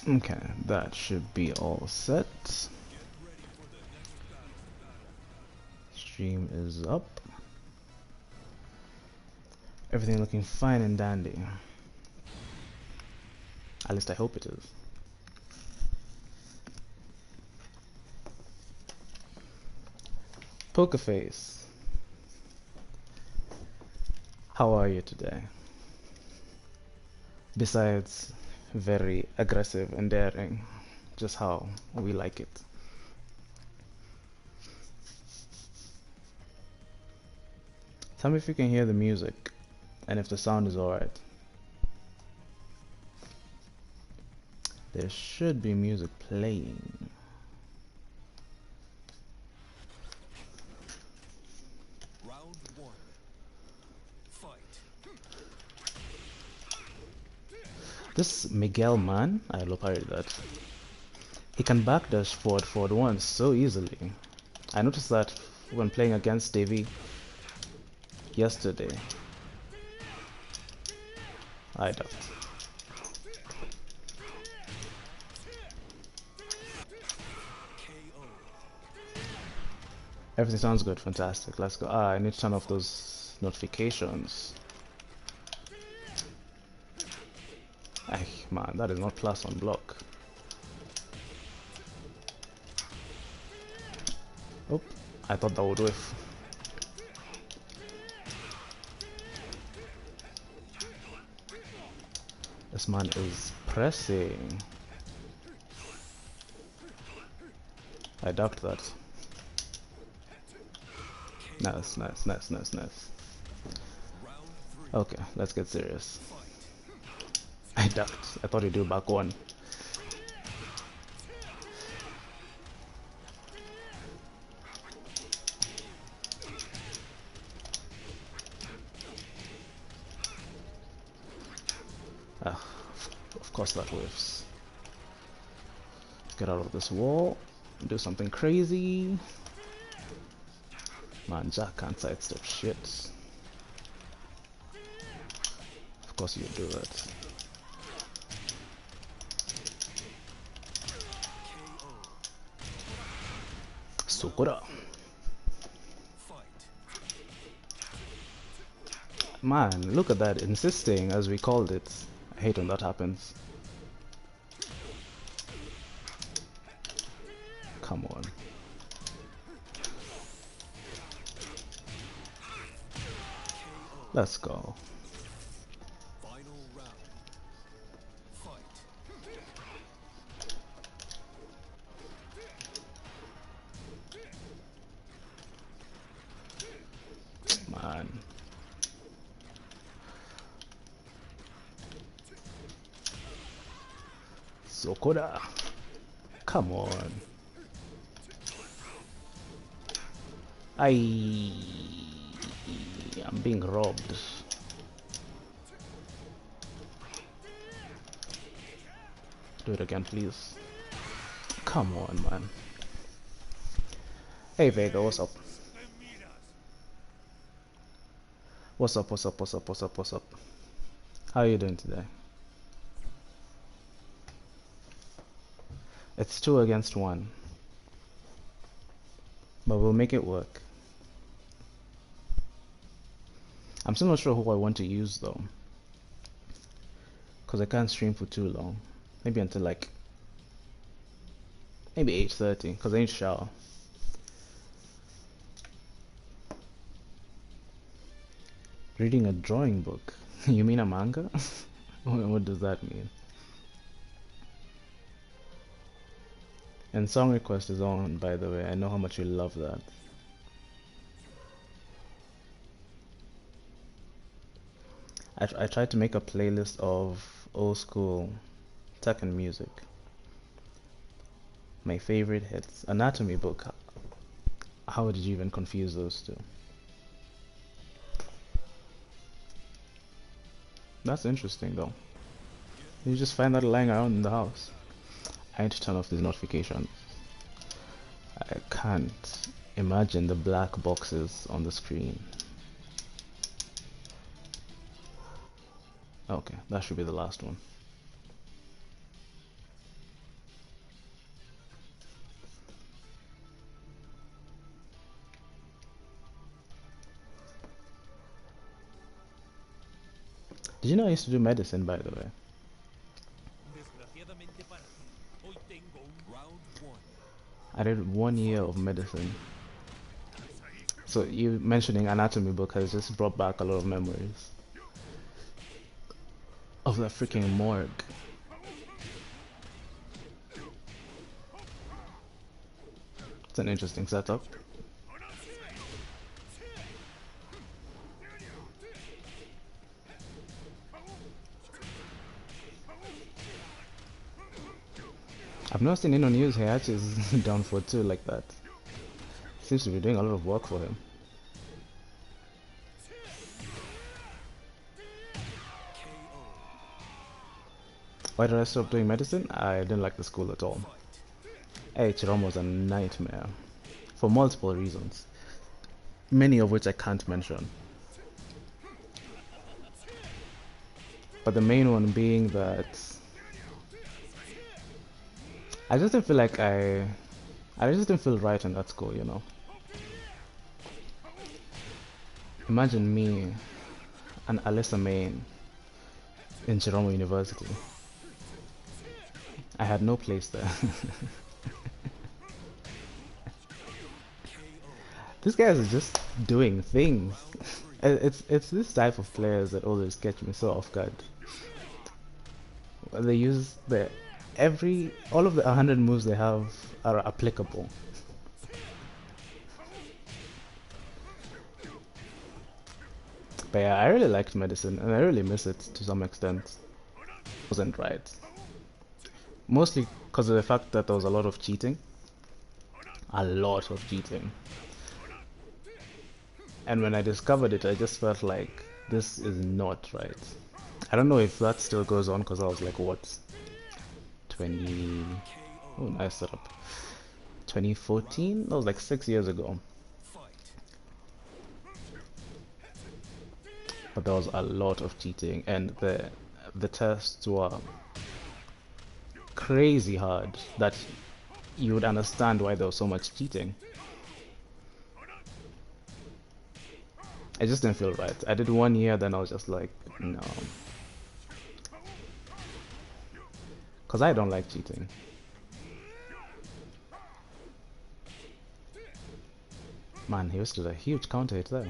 Okay, that should be all set. Stream is up. Everything looking fine and dandy. At least I hope it is. Poker Face, how are you today? Besides very aggressive and daring, just how we like it. Tell me if you can hear the music and if the sound is alright. There should be music playing. Round one. Fight. This Miguel man, I will parry that. He can backdash forward once so easily. I noticed that when playing against Davey yesterday. I ducked. Everything sounds good, fantastic. Let's go. I need to turn off those notifications. Ay, man, that is not plus on block. Oh, I thought that would whiff. This man is pressing. I ducked that. Nice. Okay, let's get serious. I ducked. I thought he'd do back one. Ah, of course that whiffs. Get out of this wall. Do something crazy. Man, Jack can't sidestep shit. Of course you do that. Sukura. Man, look at that, insisting as we called it. I hate when that happens. Come on. Let's go. Final round. Fight. Man. Sokoda. Come on. I'm being robbed. Do it again, please. Come on, man. Hey, Vega, what's up? What's up? How are you doing today? It's 2 against 1. But we'll make it work. I'm still not sure who I want to use though, because I can't stream for too long. Maybe until like maybe 8:30, because I need to shower. Reading a drawing book? You mean a manga? What does that mean? And song request is on, by the way. I know how much you love that. I tried to make a playlist of old school Tekken music. My favorite hits. Anatomy book. How did you even confuse those two? That's interesting though. You just find that lying around in the house. I need to turn off these notifications. I can't imagine the black boxes on the screen. Okay, that should be the last one. Did you know I used to do medicine, by the way? Desgraciadamente para ti, hoy tengo un round one. I did 1 year of medicine. So you mentioning anatomy book has just brought back a lot of memories of that freaking morgue. It's an interesting setup. I've never seen anyone use Heihachi's down for two like that. Seems to be doing a lot of work for him. KO. Why did I stop doing medicine? I didn't like the school at all. Fight. Chirom was a nightmare for multiple reasons, many of which I can't mention. But the main one being that I just didn't feel like I just didn't feel right in that school, you know. Imagine me, an Alyssa Main in Chiromo University. I had no place there. These guys are just doing things. It's this type of players that always catch me so off guard. They use the all of the 100 moves they have are applicable. But yeah, I really liked medicine and I really miss it to some extent. Wasn't right. Mostly because of the fact that there was a lot of cheating. A lot of cheating. And when I discovered it, I just felt like this is not right. I don't know if that still goes on because I was like, what? 20. Oh, nice setup. 2014? That was like 6 years ago. But there was a lot of cheating, and the tests were crazy hard that you would understand why there was so much cheating. I just didn't feel right. I did 1 year, then I was just like, no. Because I don't like cheating. Man, he wasted a huge counter hit there.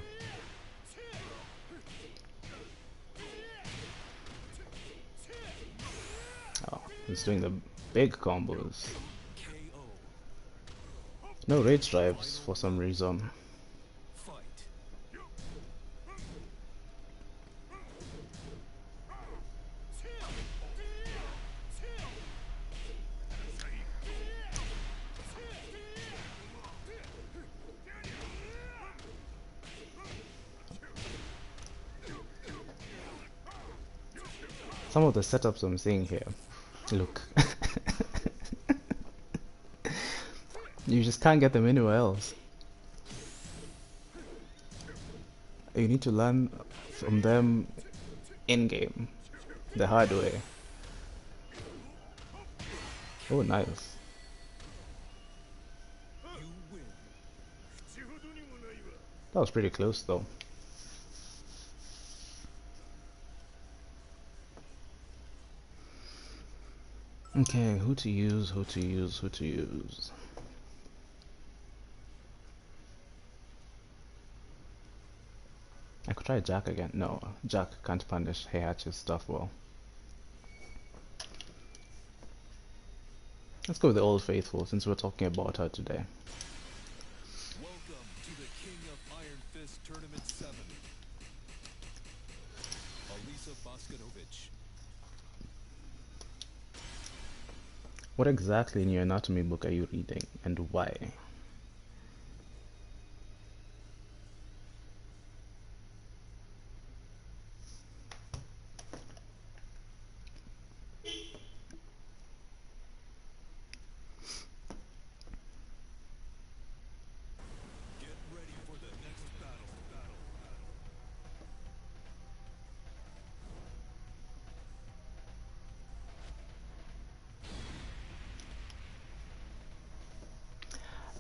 Oh, he's doing the big combos. No rage drives for some reason. Some of the setups I'm seeing here, look. You just can't get them anywhere else. You need to learn from them in-game, the hard way. Oh, nice. That was pretty close though. Okay, who to use, who to use, who to use. I could try Jack again. No, Jack can't punish Heihachi's stuff well. Let's go with the Old Faithful since we're talking about her today. Welcome to the King of Iron Fist Tournament 7. Alisa Boskanovic. What exactly in your anatomy book are you reading and why? Get ready for the next battle.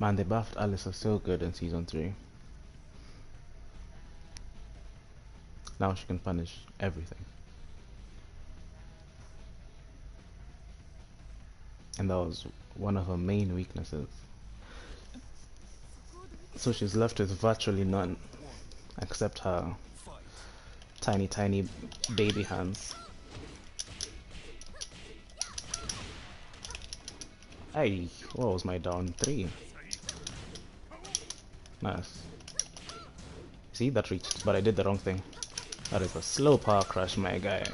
Man, they buffed Alyssa so good in season 3. Now she can punish everything. And that was one of her main weaknesses. So she's left with virtually none, except her tiny baby hands. Hey, what was my down 3? Nice. See, that reached, but I did the wrong thing. That is a slow power crush, my guy.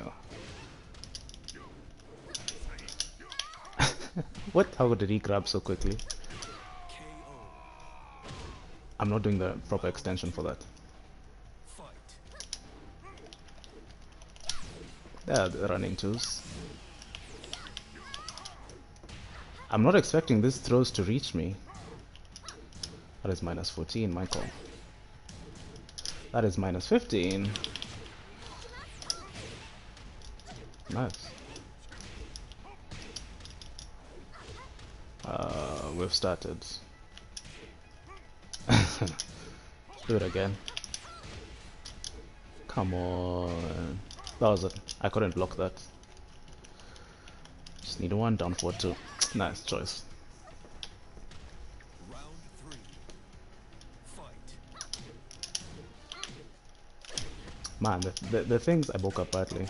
What? How did he grab so quickly? I'm not doing the proper extension for that. Yeah, the running twos. I'm not expecting these throws to reach me. That is minus 14, Michael. That is minus 15. Nice. We've started. Do it again. Come on. That was it. I couldn't block that. Just need one down for 2. Nice choice. Round 3. Fight. Man, the things I woke up badly.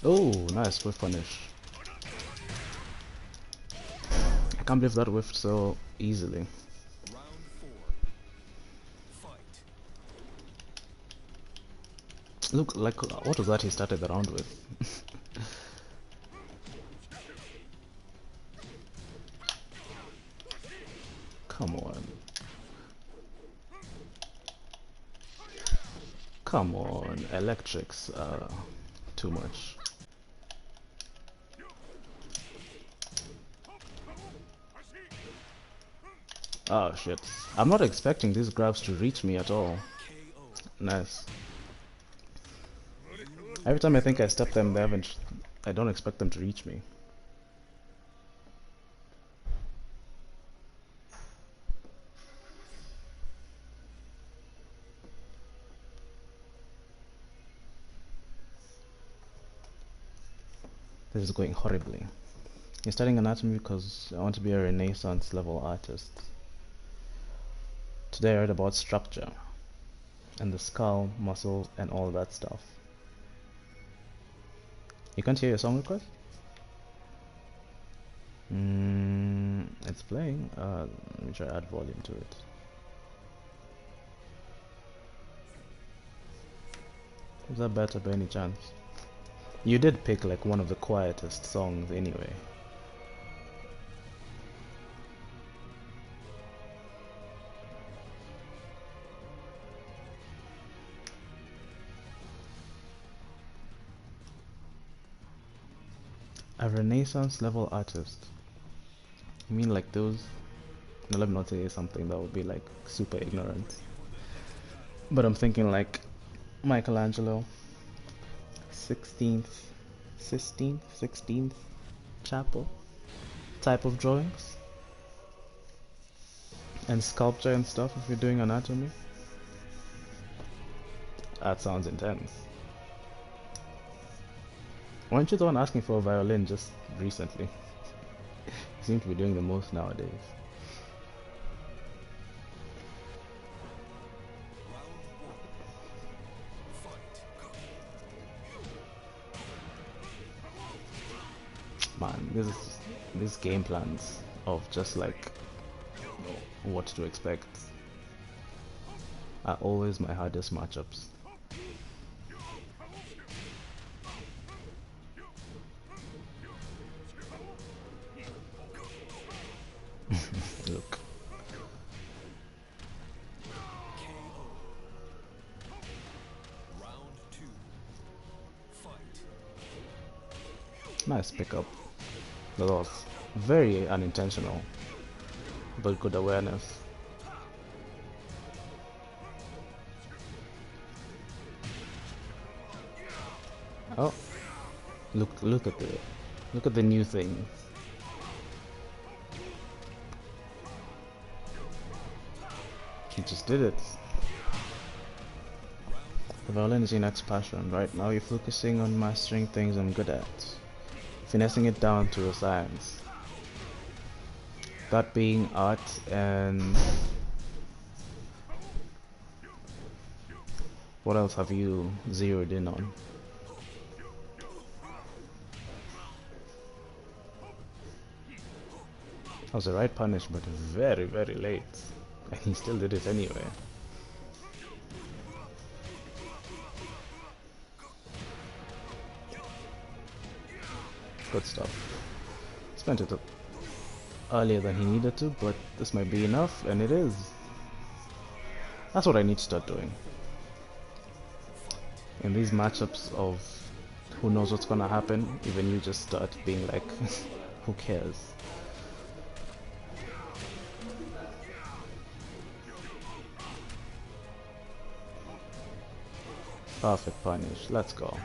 Oh, nice whiff punish. I can't believe that whiffed so easily. Round 4. Fight. Look, like, what was that he started the round with? Come on. Come on, electrics are too much. Oh shit. I'm not expecting these grabs to reach me at all. Nice. Every time I think I step them, they haven't. I don't expect them to reach me. This is going horribly. You're studying anatomy because I want to be a Renaissance level artist. Today I read about structure and the skull, muscle, and all that stuff. You can't hear your song request? It's playing. Let me try add volume to it. Is that better by any chance? You did pick like one of the quietest songs anyway. A Renaissance level artist. You mean like those? No, let me not say something that would be like super ignorant. But I'm thinking like Michelangelo, 16th, 15th, 16th chapel type of drawings and sculpture and stuff if you're doing anatomy. That sounds intense. Weren't you the one asking for a violin just recently? You seem to be doing the most nowadays. Man, these game plans of just like what to expect are always my hardest matchups. Look. Nice pickup. That was very unintentional, but good awareness. Oh, look at the new thing. He just did it. The violin is your next passion. Right now you're focusing on mastering things I'm good at, finessing it down to a science. That being art and... What else have you zeroed in on? That was the right punish, but very, very late. And he still did it anyway. Good stuff. Spent it earlier than he needed to, but this might be enough, and it is. That's what I need to start doing. In these matchups of who knows what's gonna happen, even you just start being like, who cares? Perfect punish, let's go.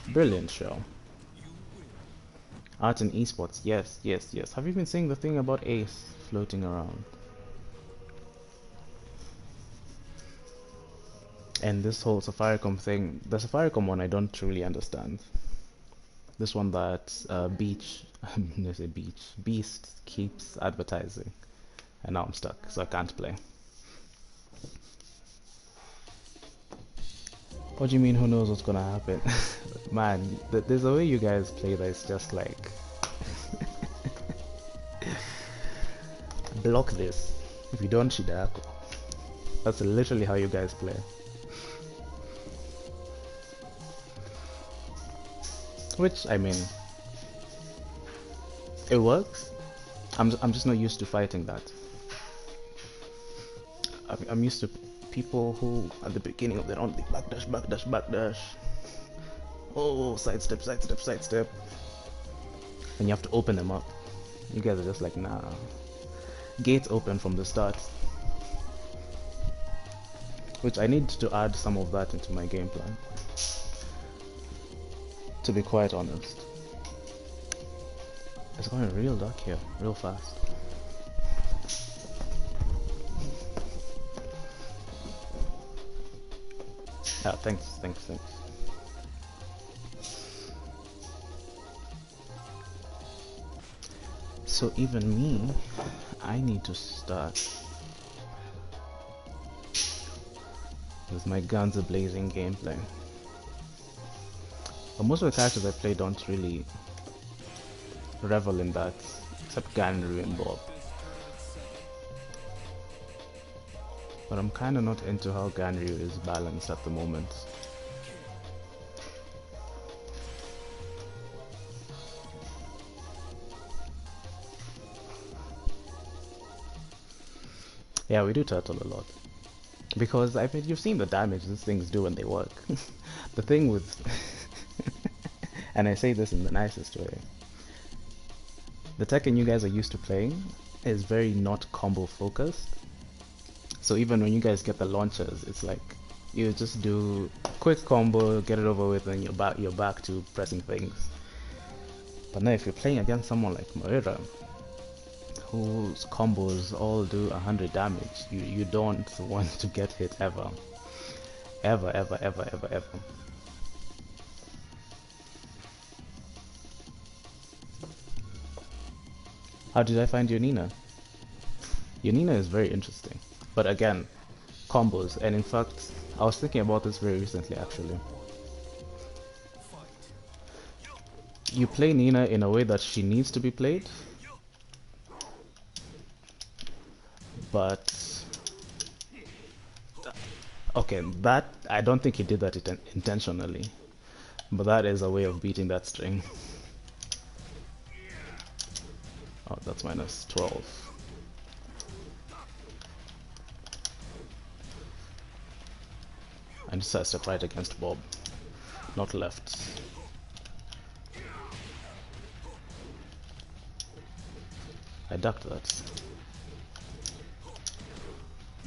Brilliant show. Art and esports, yes, yes, yes. Have you been seeing the thing about Ace floating around? And this whole Safaricom thing, the Safaricom one I don't truly understand. This one that Beast keeps advertising. And now I'm stuck, so I can't play. What do you mean, who knows what's gonna happen? Man, there's a way you guys play that is just like... block this. If you don't, Shidako. That's literally how you guys play. Which, I mean... it works. I'm just not used to fighting that. I'm used to people who at the beginning of their round backdash, backdash, backdash. Oh, sidestep, sidestep, sidestep. And you have to open them up. You guys are just like, nah. Gates open from the start. Which I need to add some of that into my game plan. To be quite honest. It's going real dark here, real fast. Yeah, thanks. So even me, I need to start with my guns a-blazing gameplay. But most of the characters I play don't really revel in that, except Ganru and Bob. But I'm kinda not into how Ganryu is balanced at the moment. Yeah, we do turtle a lot. Because, I mean, you've seen the damage these things do when they work. The thing with... and I say this in the nicest way. The Tekken you guys are used to playing is very not combo focused. So even when you guys get the launchers, it's like you just do quick combo, get it over with, and you're back to pressing things. But now if you're playing against someone like Moira, whose combos all do 100 damage, you don't want to get hit ever. Ever, ever, ever, ever, ever. How did I find Yonina? Yonina is very interesting. But again, combos, and in fact, I was thinking about this very recently actually. You play Nina in a way that she needs to be played, but... okay, that, I don't think he did that intentionally, but that is a way of beating that string. Oh, that's minus 12. I just step right against Bob. not left. I ducked that.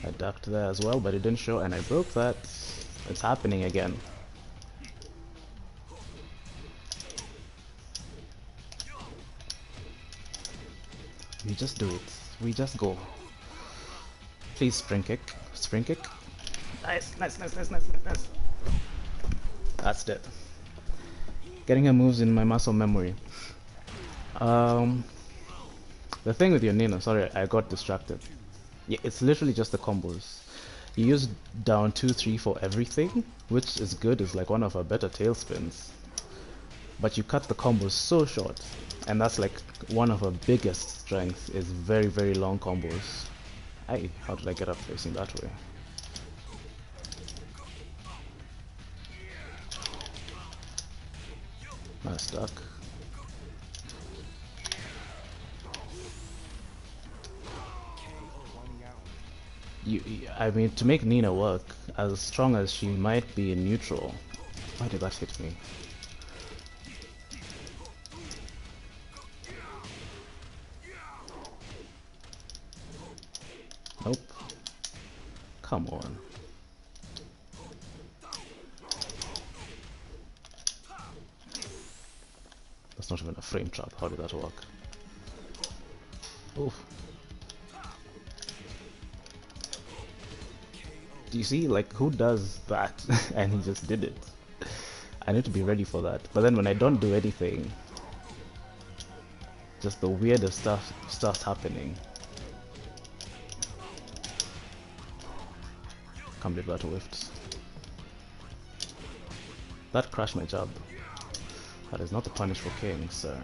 I ducked there as well, but it didn't show, and I broke that. It's happening again. We just do it. We just go. Please spring kick. Spring kick. Nice, nice, nice, nice, nice, nice. That's dead. Getting her moves in my muscle memory. The thing with your Nina, sorry, I got distracted. Yeah, it's literally just the combos. You use down 2, 3 for everything, which is good, it's like one of her better tail spins. But you cut the combos so short, and that's like one of her biggest strengths, is very, very long combos. Hey, how did I get up facing that way? Nice duck. I mean, to make Nina work, as strong as she might be in neutral. Why did that hit me? Nope. Come on. That's not even a frame trap. How did that work? Oof. Do you see, like, who does that? And he just did it. I need to be ready for that. But then when I don't do anything, just the weirdest stuff starts happening. Can't believe that whiffed. That crashed my jab. That is not the punish for king, sir.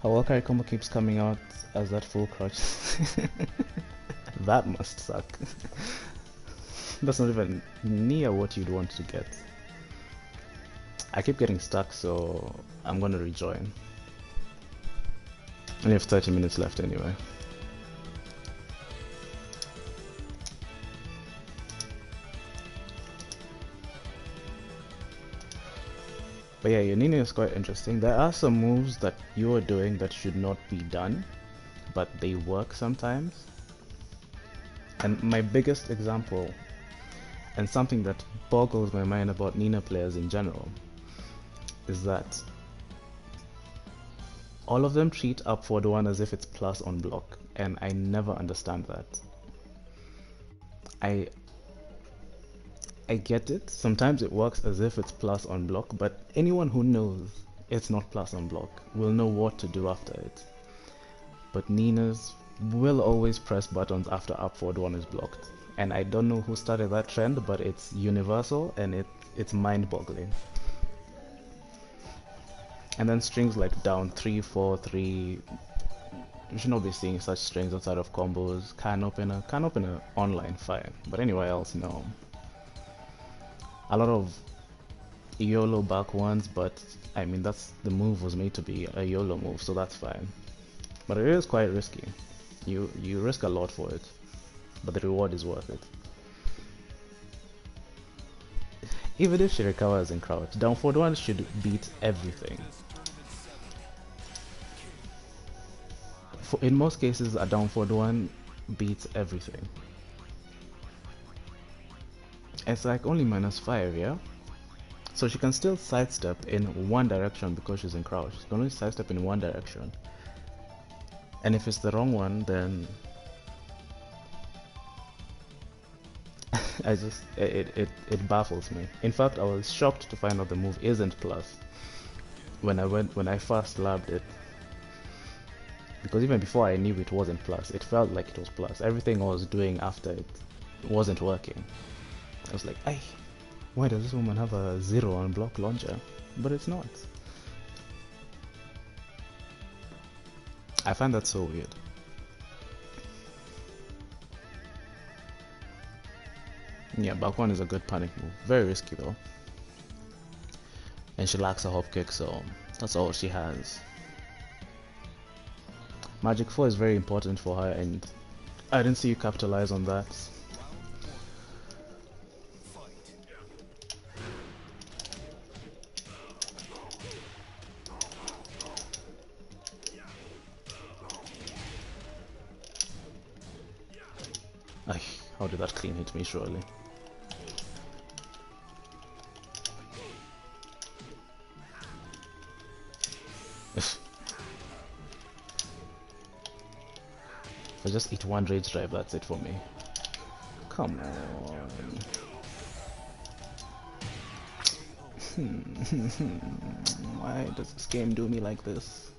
Her wall carry combo keeps coming out as that full crutch. That must suck. That's not even near what you'd want to get. I keep getting stuck, so I'm gonna rejoin. I only have 30 minutes left anyway. But yeah, your Nina is quite interesting. There are some moves that you are doing that should not be done, but they work sometimes. And my biggest example, and something that boggles my mind about Nina players in general, is that all of them treat up forward one as if it's plus on block, and I never understand that. I get it, sometimes it works as if it's plus on block, but anyone who knows it's not plus on block will know what to do after it. But Ninas will always press buttons after up forward one is blocked, and I don't know who started that trend, but it's universal and it's mind-boggling. And then strings like down 3, 4, 3. You should not be seeing such strings outside of combos. Can opener online, fine, but anywhere else, no. A lot of YOLO back ones, but I mean the move was made to be a YOLO move, so that's fine. But it is quite risky. You risk a lot for it, but the reward is worth it. Even if she recovers in crouch, down forward one should beat everything. In most cases, a down forward one beats everything. It's like only -5, yeah? So she can still sidestep in one direction because she's in crouch. She can only sidestep in one direction. And if it's the wrong one, then it baffles me. In fact, I was shocked to find out the move isn't plus when I first labbed it. Because even before I knew it wasn't plus, it felt like it was plus. Everything I was doing after it wasn't working. I was like, ay, why does this woman have a 0 on block launcher? But it's not. I find that so weird. Yeah, back one is a good panic move. Very risky though. And she lacks a hop kick, so that's all she has. Magic 4 is very important for her, and I didn't see you capitalize on that. Ay, how did that clean hit me, surely? If I just eat one rage drive, that's it for me. Come on. Why does this game do me like this?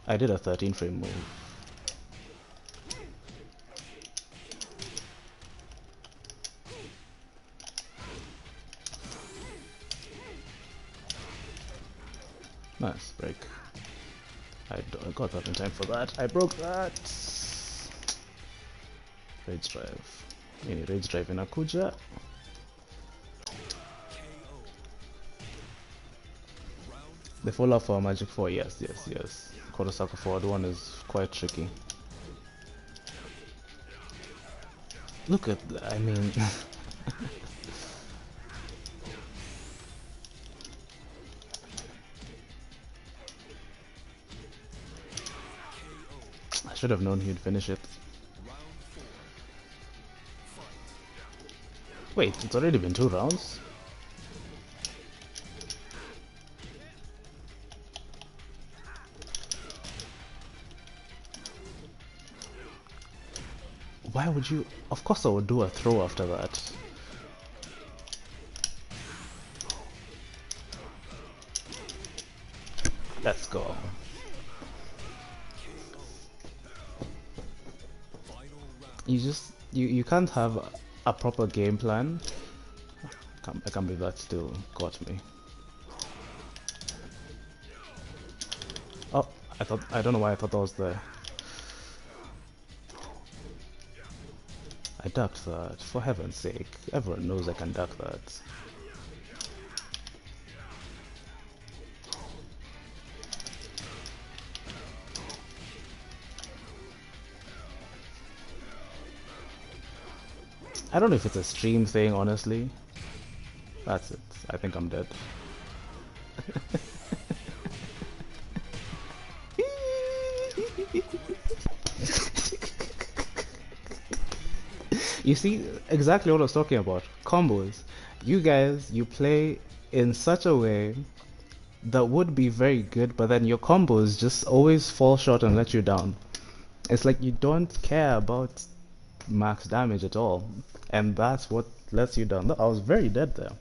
I did a 13 frame move. Nice break. I got that in time for that. I broke that. Rage drive. Any rage drive in Akuja? The full off for Magic 4, yes, yes, yes. Kurosaka forward one is quite tricky. Look at that, I mean... I should have known he'd finish it. Wait, it's already been 2 rounds? Why would you... Of course I would do a throw after that. Let's go. You can't have a proper game plan. I can't believe that still got me. Oh, I don't know why I thought that was there. I ducked that, for heaven's sake. Everyone knows I can duck that. I don't know if it's a stream thing, honestly. That's it. I think I'm dead. You see, exactly what I was talking about. Combos. You guys, you play in such a way that would be very good, but then your combos just always fall short and let you down. It's like you don't care about max damage at all, and that's what lets you down. I was very dead there.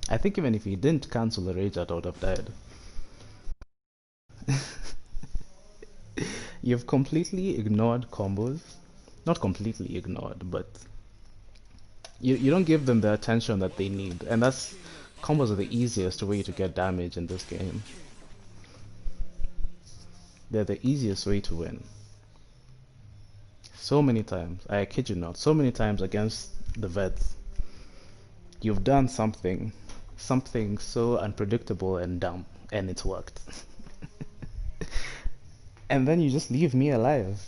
I think even if he didn't cancel the rage, I would have died. You've completely ignored combos. Not completely ignored, but you don't give them the attention that they need, and that's combos are the easiest way to get damage in this game. They're the easiest way to win. So many times, I kid you not, so many times against the vets, you've done something so unpredictable and dumb, and it's worked. And then you just leave me alive.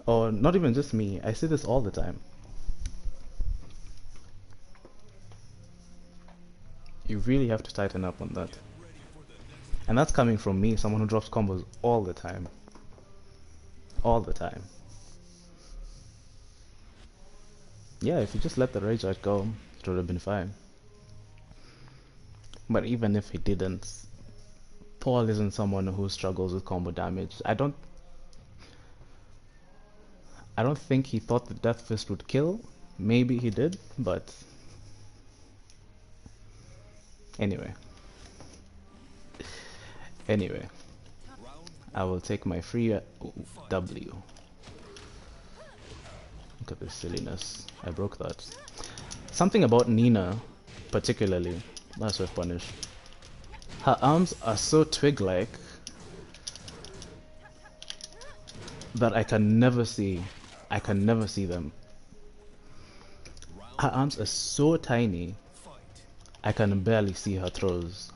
Or not even just me, I see this all the time. You really have to tighten up on that. And that's coming from me, someone who drops combos all the time. All the time. Yeah, if you just let the rage out go, it would have been fine. But even if he didn't, Paul isn't someone who struggles with combo damage. I don't think he thought the Death Fist would kill. Maybe he did, but anyway. Anyway, I will take my free W. Look at this silliness. I broke that. Something about Nina, particularly, that's worth punish. Her arms are so twig-like that I can never see them. Her arms are so tiny, I can barely see her throws.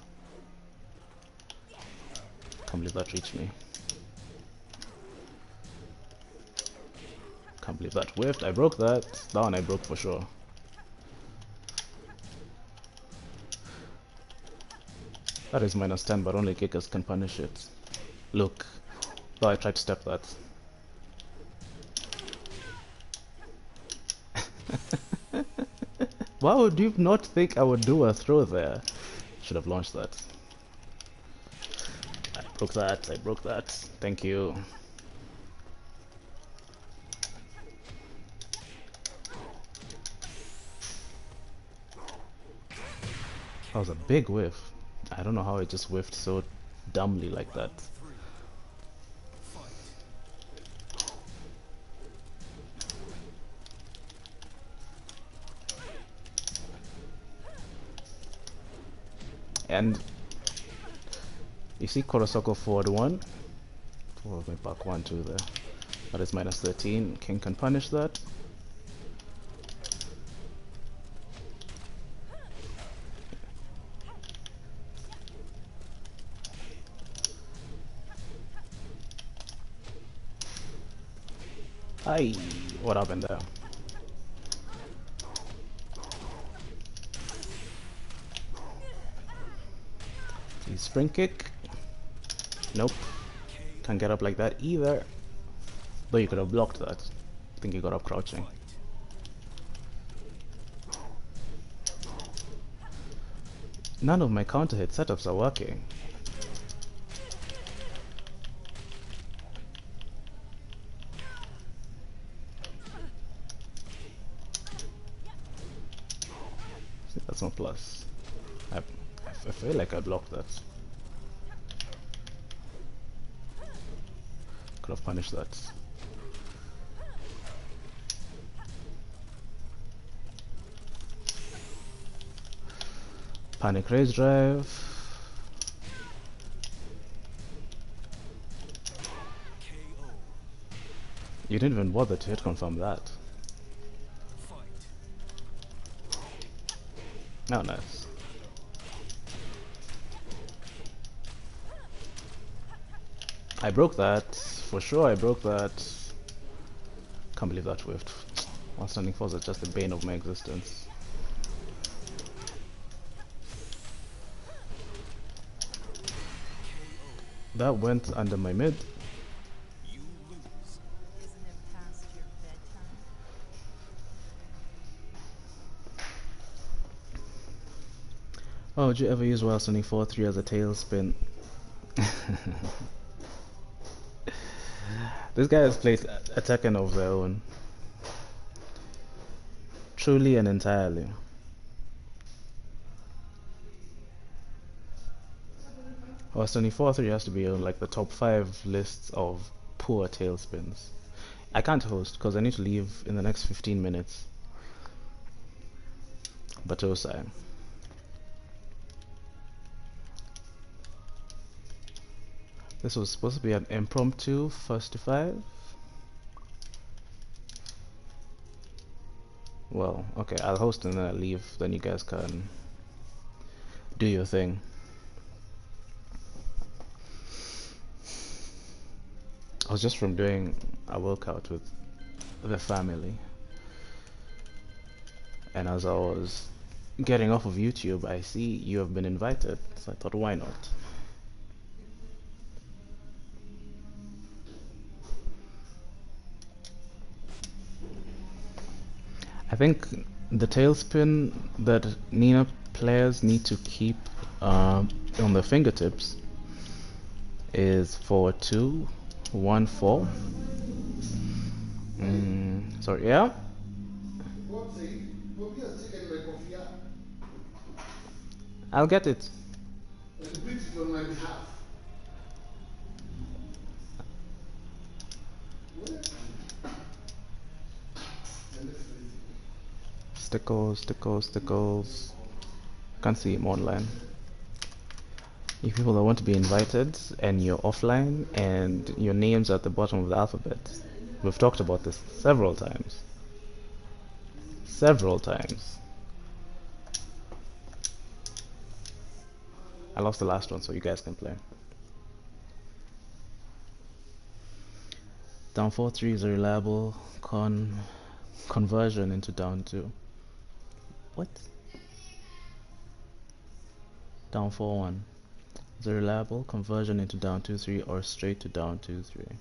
Can't believe that reached me. Can't believe that whiffed. I broke that. That one I broke for sure. That is -10, but only kickers can punish it. Look. Though I tried to step that. Why would you not think I would do a throw there? Should have launched that. I broke that. I broke that. Thank you. That was a big whiff. I don't know how it just whiffed so dumbly like that. And you see Kurosako forward 1, forward my back 1, 2 there. That is -13. King can punish that. Aye, what happened there? Spring kick. Nope. Can't get up like that either. Though you could have blocked that. I think you got up crouching. None of my counter hit setups are working. See, that's one plus. I feel like I blocked that. Could have punished that. Panic raise drive. You didn't even bother to hit confirm that. Oh, nice. I broke that. For sure I broke that. Can't believe that whiffed. While standing force is just the bane of my existence. That went under my mid. Oh, would you ever use while standing 4-3 as a tailspin? This guy has played a Tekken of their own. Truly and entirely. While standing 4-3 has to be on like the top 5 lists of poor tailspins. I can't host because I need to leave in the next 15 minutes. But Osai. This was supposed to be an impromptu 1st to 5. Well, okay, I'll host and then I'll leave, then you guys can do your thing. I was just from doing a workout with the family, and as I was getting off of YouTube, I see you have been invited, so I thought, why not? I think the tailspin that Nina players need to keep on their fingertips is 4-2, 1-4. Sorry, yeah? I'll get it. Stickles. Can't see him online. You people that want to be invited and you're offline and your name's at the bottom of the alphabet. We've talked about this several times. Several times. I lost the last one, so you guys can play. Down 4-3 is a reliable conversion into down 2. What? Down 4-1 is a reliable conversion into down 2-3 or straight to down 2-3.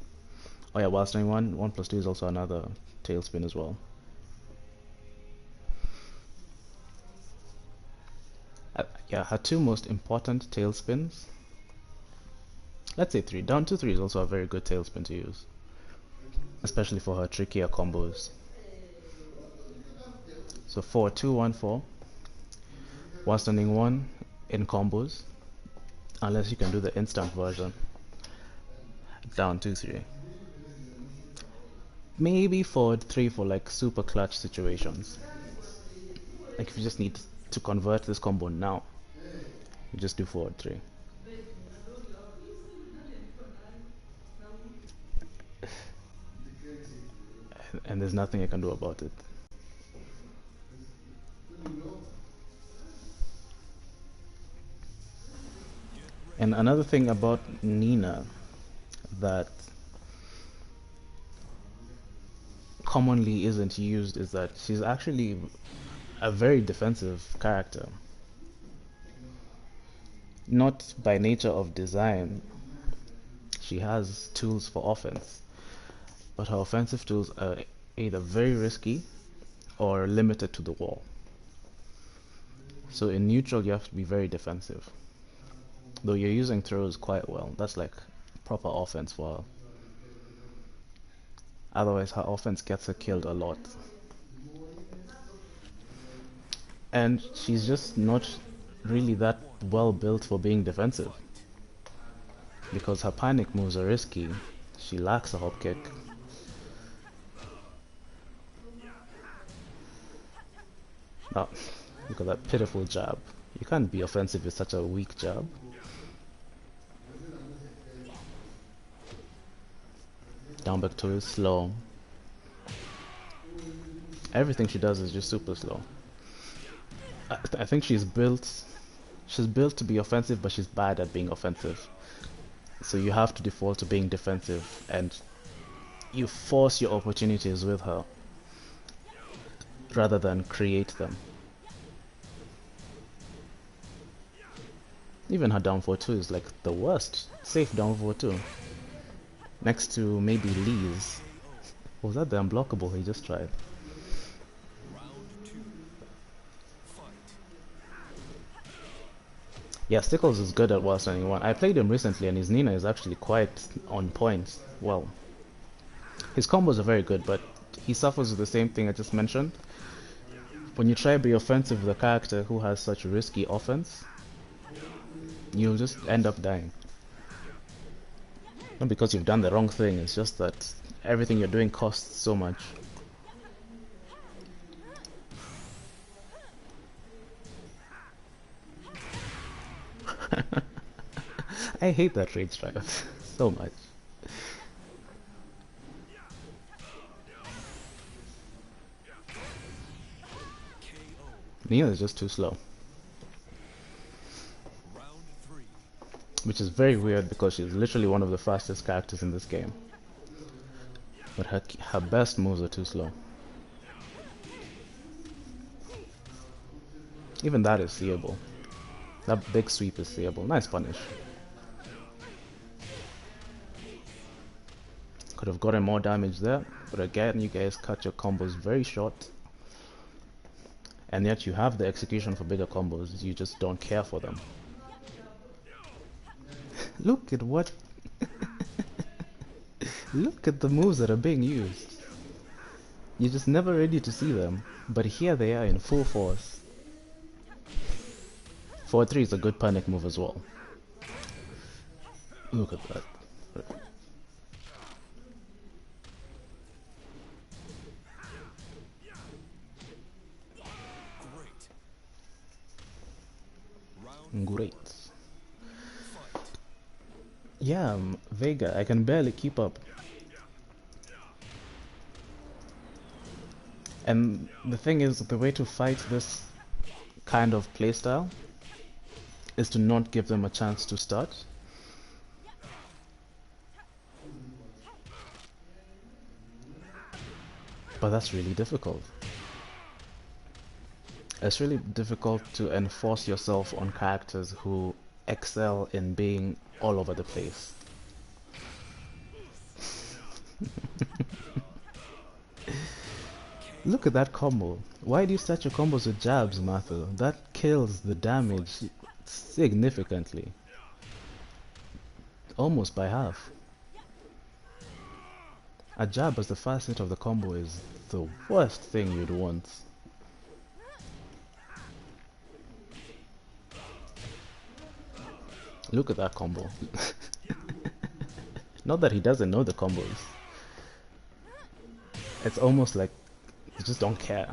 Oh yeah, while staying 1 plus 2 is also another tailspin as well. Yeah, her two most important tailspins. Let's say 3. Down 2-3 is also a very good tailspin to use, especially for her trickier combos. So 4-2-1-4, while standing 1 in combos, unless you can do the instant version. Down 2-3. Maybe forward 3 for like super clutch situations. Like if you just need to convert this combo now, you just do forward 3. And there's nothing I can do about it. And another thing about Nina that commonly isn't used is that she's actually a very defensive character. Not by nature of design, she has tools for offense, but her offensive tools are either very risky or limited to the wall. So in neutral you have to be very defensive. Though you're using throws quite well, that's like proper offense for her. Otherwise her offense gets her killed a lot. And she's just not really that well built for being defensive. Because her panic moves are risky, she lacks a hop kick. Oh, look at that pitiful jab. You can't be offensive with such a weak jab. Down back two is slow. Everything she does is just super slow. I think she's built to be offensive, but she's bad at being offensive. So you have to default to being defensive, and you force your opportunities with her rather than create them. Even her down 4-2 is like the worst. Safe down 4-2. Next to maybe Lee's. Was that the unblockable he just tried? Yeah, Stickles is good at while standing 1. I played him recently and his Nina is actually quite on point. Well, his combos are very good, but he suffers with the same thing I just mentioned. When you try to be offensive with a character who has such risky offense, you'll just end up dying. Not because you've done the wrong thing, it's just that everything you're doing costs so much. I hate that rage drive so much. Nina is just too slow. Which is very weird because she's literally one of the fastest characters in this game. But her best moves are too slow. Even that is seeable. That big sweep is seeable. Nice punish. Could have gotten more damage there, but again you guys cut your combos very short. And yet you have the execution for bigger combos, you just don't care for them. Look at what... Look at the moves that are being used. You're just never ready to see them, but here they are in full force. 4-3 is a good panic move as well. Look at that. Great. Yeah, Vega, I can barely keep up. And the thing is, the way to fight this kind of playstyle is to not give them a chance to start. But that's really difficult. It's really difficult to enforce yourself on characters who excel in being all over the place. Look at that combo. Why do you start your combos with jabs, Matthew? That kills the damage significantly. Almost by half. A jab as the first hit of the combo is the worst thing you'd want. Look at that combo. Not that he doesn't know the combos. It's almost like you just don't care.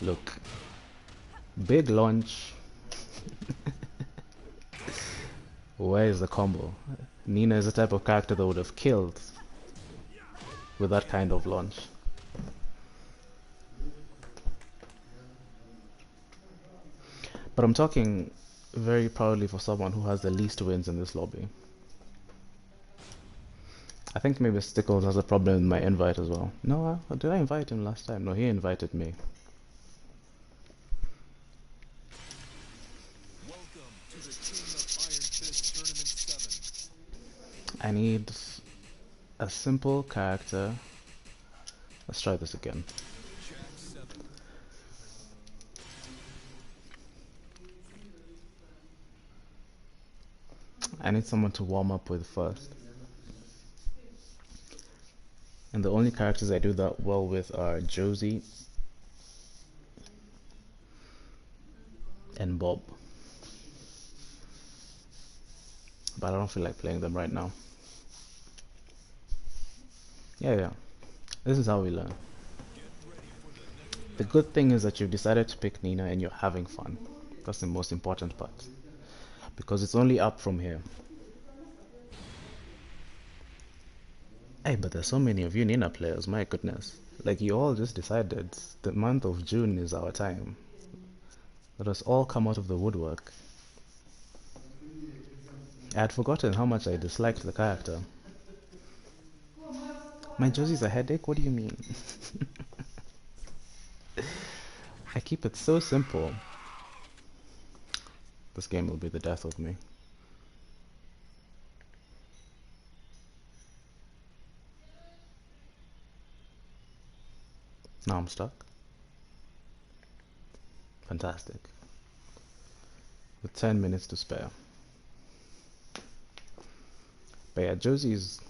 Look. Big launch. Where is the combo? Nina is the type of character that would have killed with that kind of launch. But I'm talking very proudly for someone who has the least wins in this lobby. I think maybe Stickles has a problem with my invite as well. No, did I invite him last time? No, he invited me. Welcome to the King of Iron Fist Tournament 7. I need a simple character. Let's try this again. Chap 7. I need someone to warm up with first. And the only characters I do that well with are Josie and Bob. But I don't feel like playing them right now. Yeah. This is how we learn. The good thing is that you've decided to pick Nina and you're having fun. That's the most important part. Because it's only up from here. Hey, but there's so many of you Nina players, my goodness. Like, you all just decided the month of June is our time. Let us all come out of the woodwork. I had forgotten how much I disliked the character. My Josie's a headache? What do you mean? I keep it so simple. This game will be the death of me. Now I'm stuck. Fantastic. With 10 minutes to spare. But yeah, Josie's...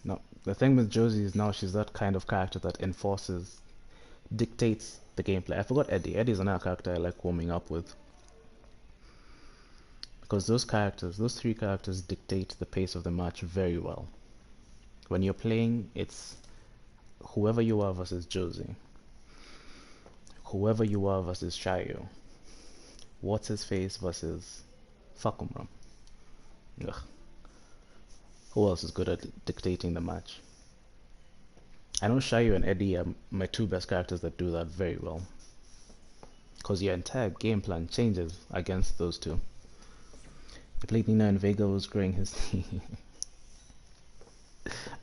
No, the thing with Josie is now she's that kind of character that enforces, dictates the gameplay. I forgot Eddie. Eddie's another character I like warming up with. Because those three characters dictate the pace of the match very well. When you're playing, it's whoever you are versus Josie. Whoever you are versus Shayo. What's his face versus Fakumram. Ugh. Who else is good at dictating the match? I know Shayo and Eddie are my two best characters that do that very well. Because your entire game plan changes against those two. I played Nina and Vega was growing his team.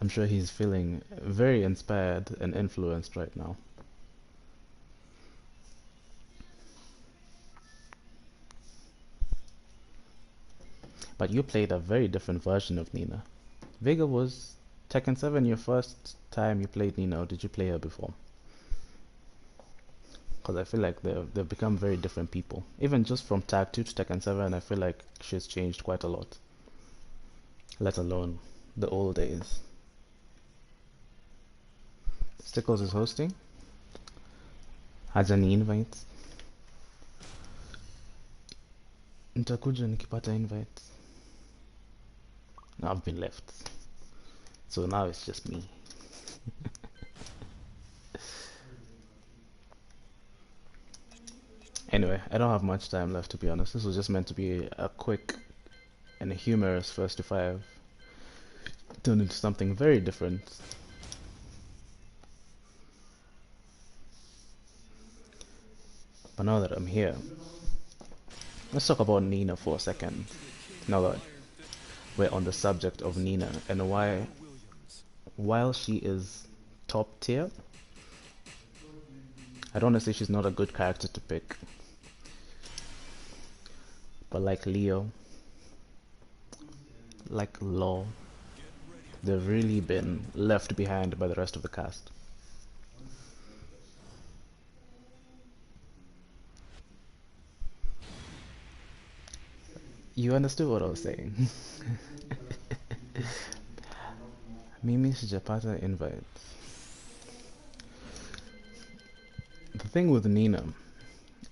I'm sure he's feeling very inspired and influenced right now. But you played a very different version of Nina. Vega, was Tekken 7 your first time you played Nina, or did you play her before? Because I feel like they've become very different people. Even just from Tag 2 to Tekken 7, I feel like she's changed quite a lot. Let alone the old days. Stickles is hosting. Hajani invite. Nitakuja nikipata invite. No, I've been left. So now it's just me. Anyway, I don't have much time left, to be honest. This was just meant to be a quick and a humorous first to 5. Turned into something very different. But now that I'm here, let's talk about Nina for a second. Now that we're on the subject of Nina and why, while she is top tier, I don't want to say she's not a good character to pick, but like Leo, like Law, they've really been left behind by the rest of the cast. You understood what I was saying. Mimi Japata invite. The thing with Nina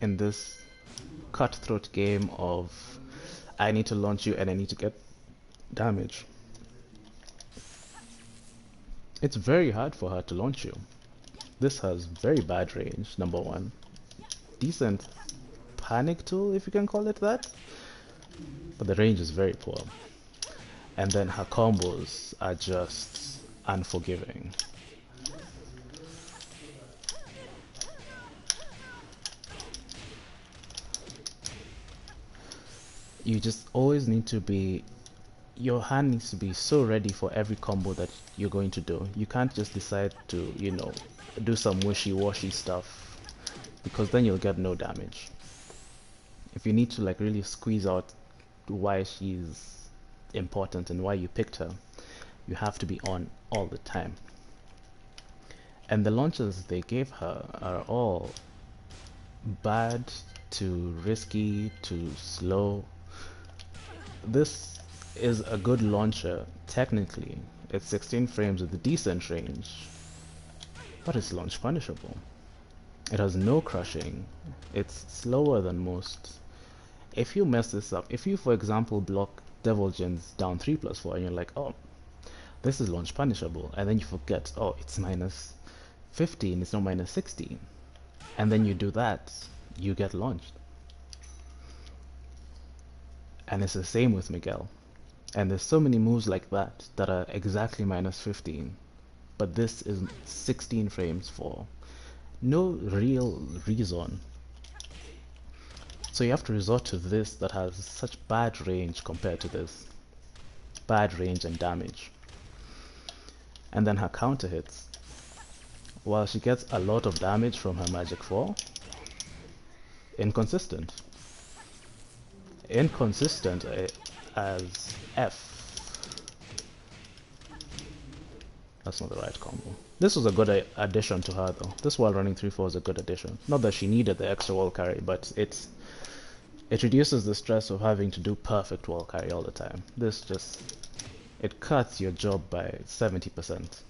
in this cutthroat game of I need to launch you and I need to get damage, it's very hard for her to launch you. This has very bad range, number one. Decent panic tool, if you can call it that, but the range is very poor. And then her combos are just unforgiving. You just always need to be, your hand needs to be so ready for every combo that you're going to do. You can't just decide to, you know, do some wishy-washy stuff, because then you'll get no damage. If you need to like really squeeze out why she's important and why you picked her, you have to be on all the time. And the launches they gave her are all bad to risky to slow. This is a good launcher technically. It's 16 frames with a decent range, but it's launch punishable. It has no crushing. It's slower than most. If you mess this up, if you for example block Devil Jin's down 3+4 and you're like, oh, this is launch punishable, and then you forget, oh, it's minus 15, it's not minus 16, and then you do that, you get launched. And it's the same with Miguel. And there's so many moves like that that are exactly minus 15, but this is 16 frames for no real reason. So you have to resort to this that has such bad range compared to this. Bad range and damage. And then her counter hits. While she gets a lot of damage from her Magic 4, inconsistent. Inconsistent as F. That's not the right combo. This was a good addition to her though. This while running 3-4 is a good addition. Not that she needed the extra wall carry, but it reduces the stress of having to do perfect wall carry all the time. This just, it cuts your job by 70%.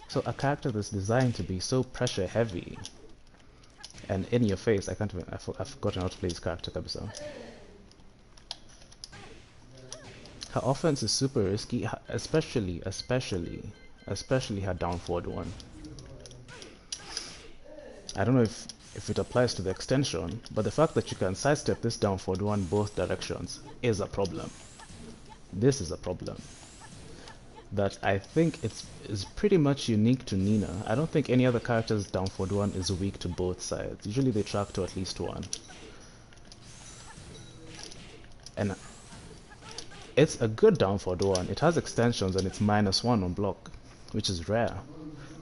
So a character that's designed to be so pressure heavy and in your face, I can't even, I've forgotten how to play this character, Kabisa. Her offense is super risky, especially her down forward one. I don't know if it applies to the extension, but the fact that you can sidestep this down forward one both directions is a problem. This is a problem that I think is pretty much unique to Nina. I don't think any other character's down forward one is weak to both sides. Usually they track to at least one. And it's a good down forward one. It has extensions and it's -1 on block, which is rare.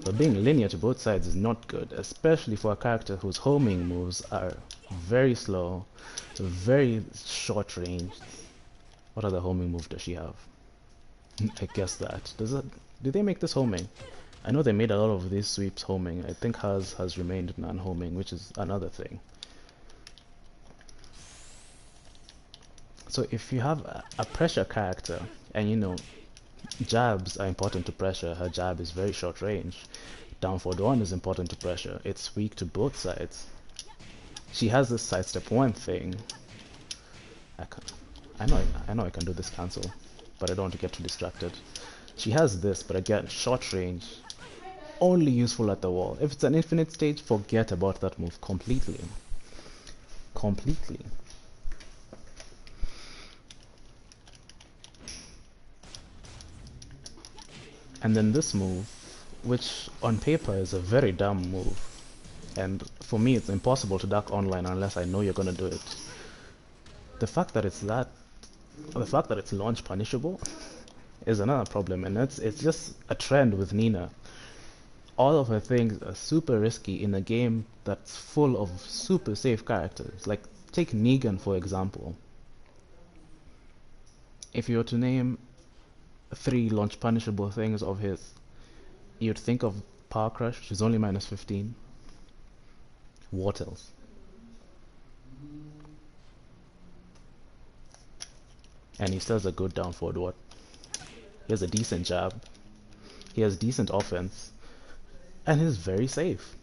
But being linear to both sides is not good, especially for a character whose homing moves are very slow, very short range. What other homing move does she have? I guess that. Did they make this homing? I know they made a lot of these sweeps homing. I think hers has remained non-homing, which is another thing. So if you have a pressure character, and you know, jabs are important to pressure, her jab is very short range. Down forward one is important to pressure. It's weak to both sides. She has this sidestep one thing. I know I can do this cancel, but I don't want to get too distracted. She has this, but again, short range, only useful at the wall. If it's an infinite stage, forget about that move completely. Completely. And then this move, which on paper is a very dumb move, and for me it's impossible to duck online unless I know you're gonna do it. The fact that it's launch punishable is another problem, and it's just a trend with Nina. all of her things are super risky in a game that's full of super safe characters. Like, take Negan, for example. If you were to name 3 launch punishable things of his, you'd think of Power Crush, which is only minus 15. What else? And he still has a good down forward what? He has a decent jab. He has decent offense. And he's very safe.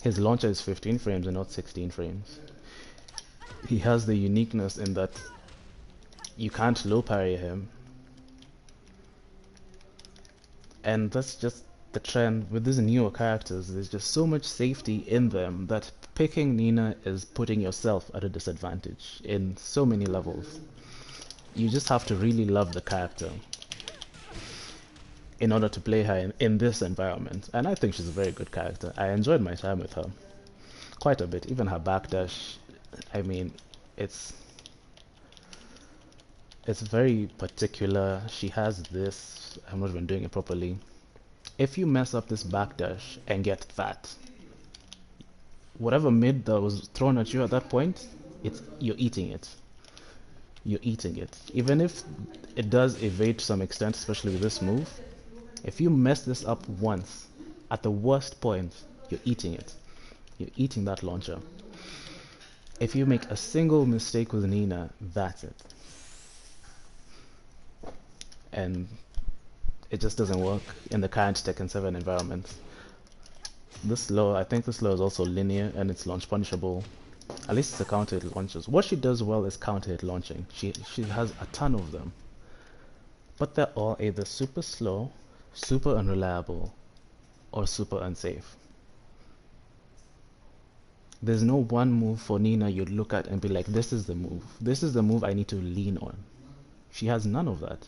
His launcher is 15 frames and not 16 frames. He has the uniqueness in that you can't low parry him. And that's just the trend with these newer characters. There's just so much safety in them that picking Nina is putting yourself at a disadvantage in so many levels. You just have to really love the character in order to play her in this environment. And I think she's a very good character. I enjoyed my time with her quite a bit. Even her backdash, I mean, it's very particular. She has this, I'm not even doing it properly. If you mess up this backdash and get that, whatever mid that was thrown at you at that point, you're eating it. You're eating it. Even if it does evade to some extent, especially with this move, if you mess this up once, at the worst point, you're eating it. You're eating that launcher. If you make a single mistake with Nina, that's it. And it just doesn't work in the current Tekken 7 environment. This low, I think this low is also linear and it's launch punishable. At least it's a counter hit launches. What she does well is counter hit launching. She has a ton of them. But they're all either super slow, super unreliable, or super unsafe. There's no one move for Nina you'd look at and be like, this is the move. This is the move I need to lean on. She has none of that.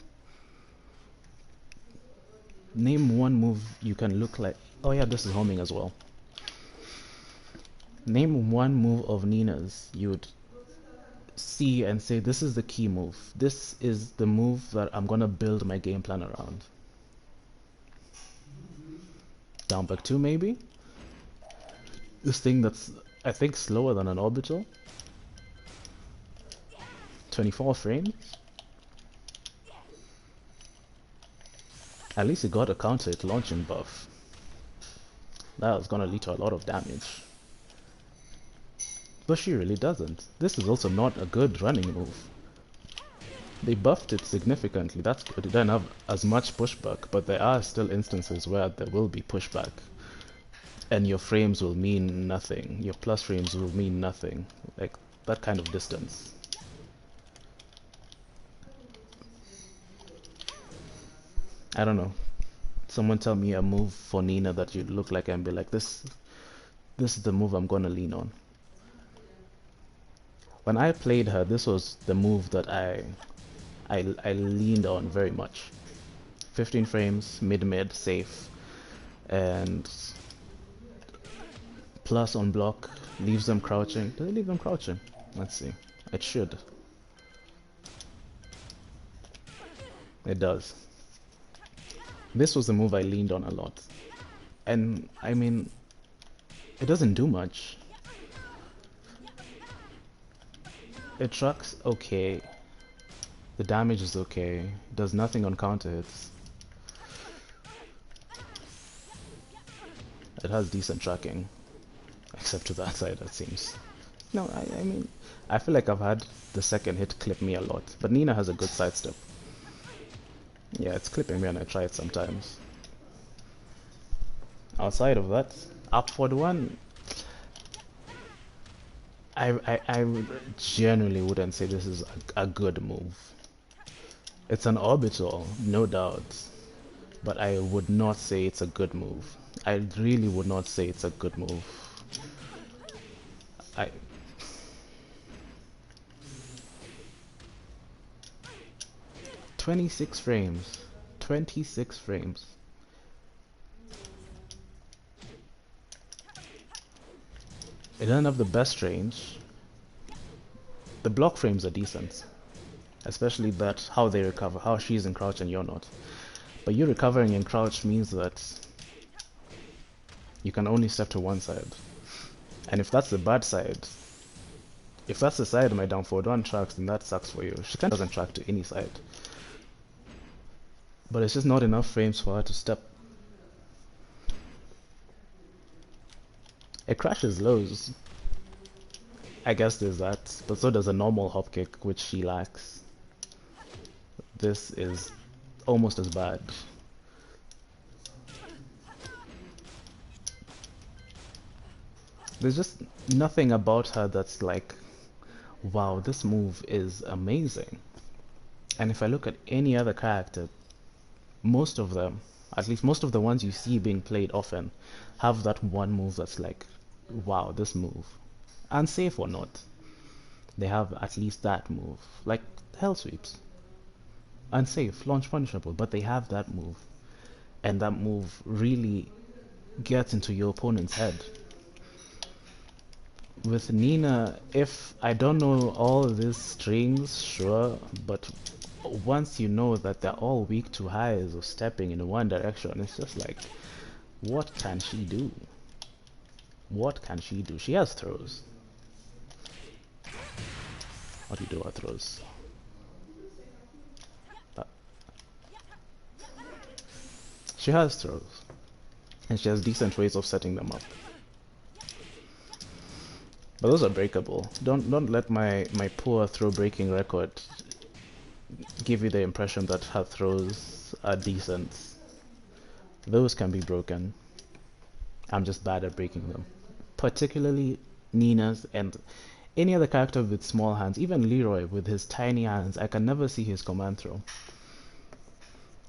Name one move you can look like, oh yeah, this is homing as well. Name one move of Nina's you'd see and say, this is the key move. This is the move that I'm gonna build my game plan around. Down back 2 maybe? This thing that's, I think, slower than an orbital. 24 frames? At least it got a counter hit launching buff. That was gonna lead to a lot of damage. But she really doesn't. This is also not a good running move. They buffed it significantly, that's good. It doesn't have as much pushback, but there are still instances where there will be pushback. And your frames will mean nothing. Your plus frames will mean nothing. Like, that kind of distance. I don't know. Someone tell me a move for Nina that you'd look like and be like, this is the move I'm gonna lean on. When I played her, this was the move that I leaned on very much. 15 frames, mid, safe, and plus on block, leaves them crouching. Does it leave them crouching? Let's see. It should. It does. This was the move I leaned on a lot. And, I mean, it doesn't do much. It trucks okay. The damage is okay. It does nothing on counter hits. It has decent tracking. Except to that side, it seems. No, I mean, I feel like I've had the second hit clip me a lot. But Nina has a good sidestep. Yeah, it's clipping me and I try it sometimes. Outside of that, upward one, I generally wouldn't say this is a good move. It's an orbital, no doubt, but I would not say it's a good move. I really would not say it's a good move. 26 frames. 26 frames. It doesn't have the best range. The block frames are decent. Especially that how they recover, how she's in crouch and you're not. But you recovering in crouch means that you can only step to one side. And if that's the bad side, if that's the side my down forward one tracks, then that sucks for you. She kind of doesn't track to any side. But it's just not enough frames for her to step. It crashes lows. I guess there's that, but so does a normal hop kick, which she lacks. This is almost as bad. There's just nothing about her that's like, wow, this move is amazing. And if I look at any other character, most of them, at least most of the ones you see being played often, have that one move that's like, wow, this move. Unsafe or not, they have at least that move. Like hell sweeps. Unsafe, launch punishable, but they have that move. And that move really gets into your opponent's head. With Nina, if I don't know all these strings, sure, but once you know that they're all weak to highs or stepping in one direction, it's just like, what can she do? What can she do? She has throws. What do you do with throws? She has throws. And she has decent ways of setting them up. But those are breakable. Don't let my poor throw breaking record give you the impression that her throws are decent. Those can be broken. I'm just bad at breaking them. Particularly Nina's and any other character with small hands, even Leroy with his tiny hands, I can never see his command throw.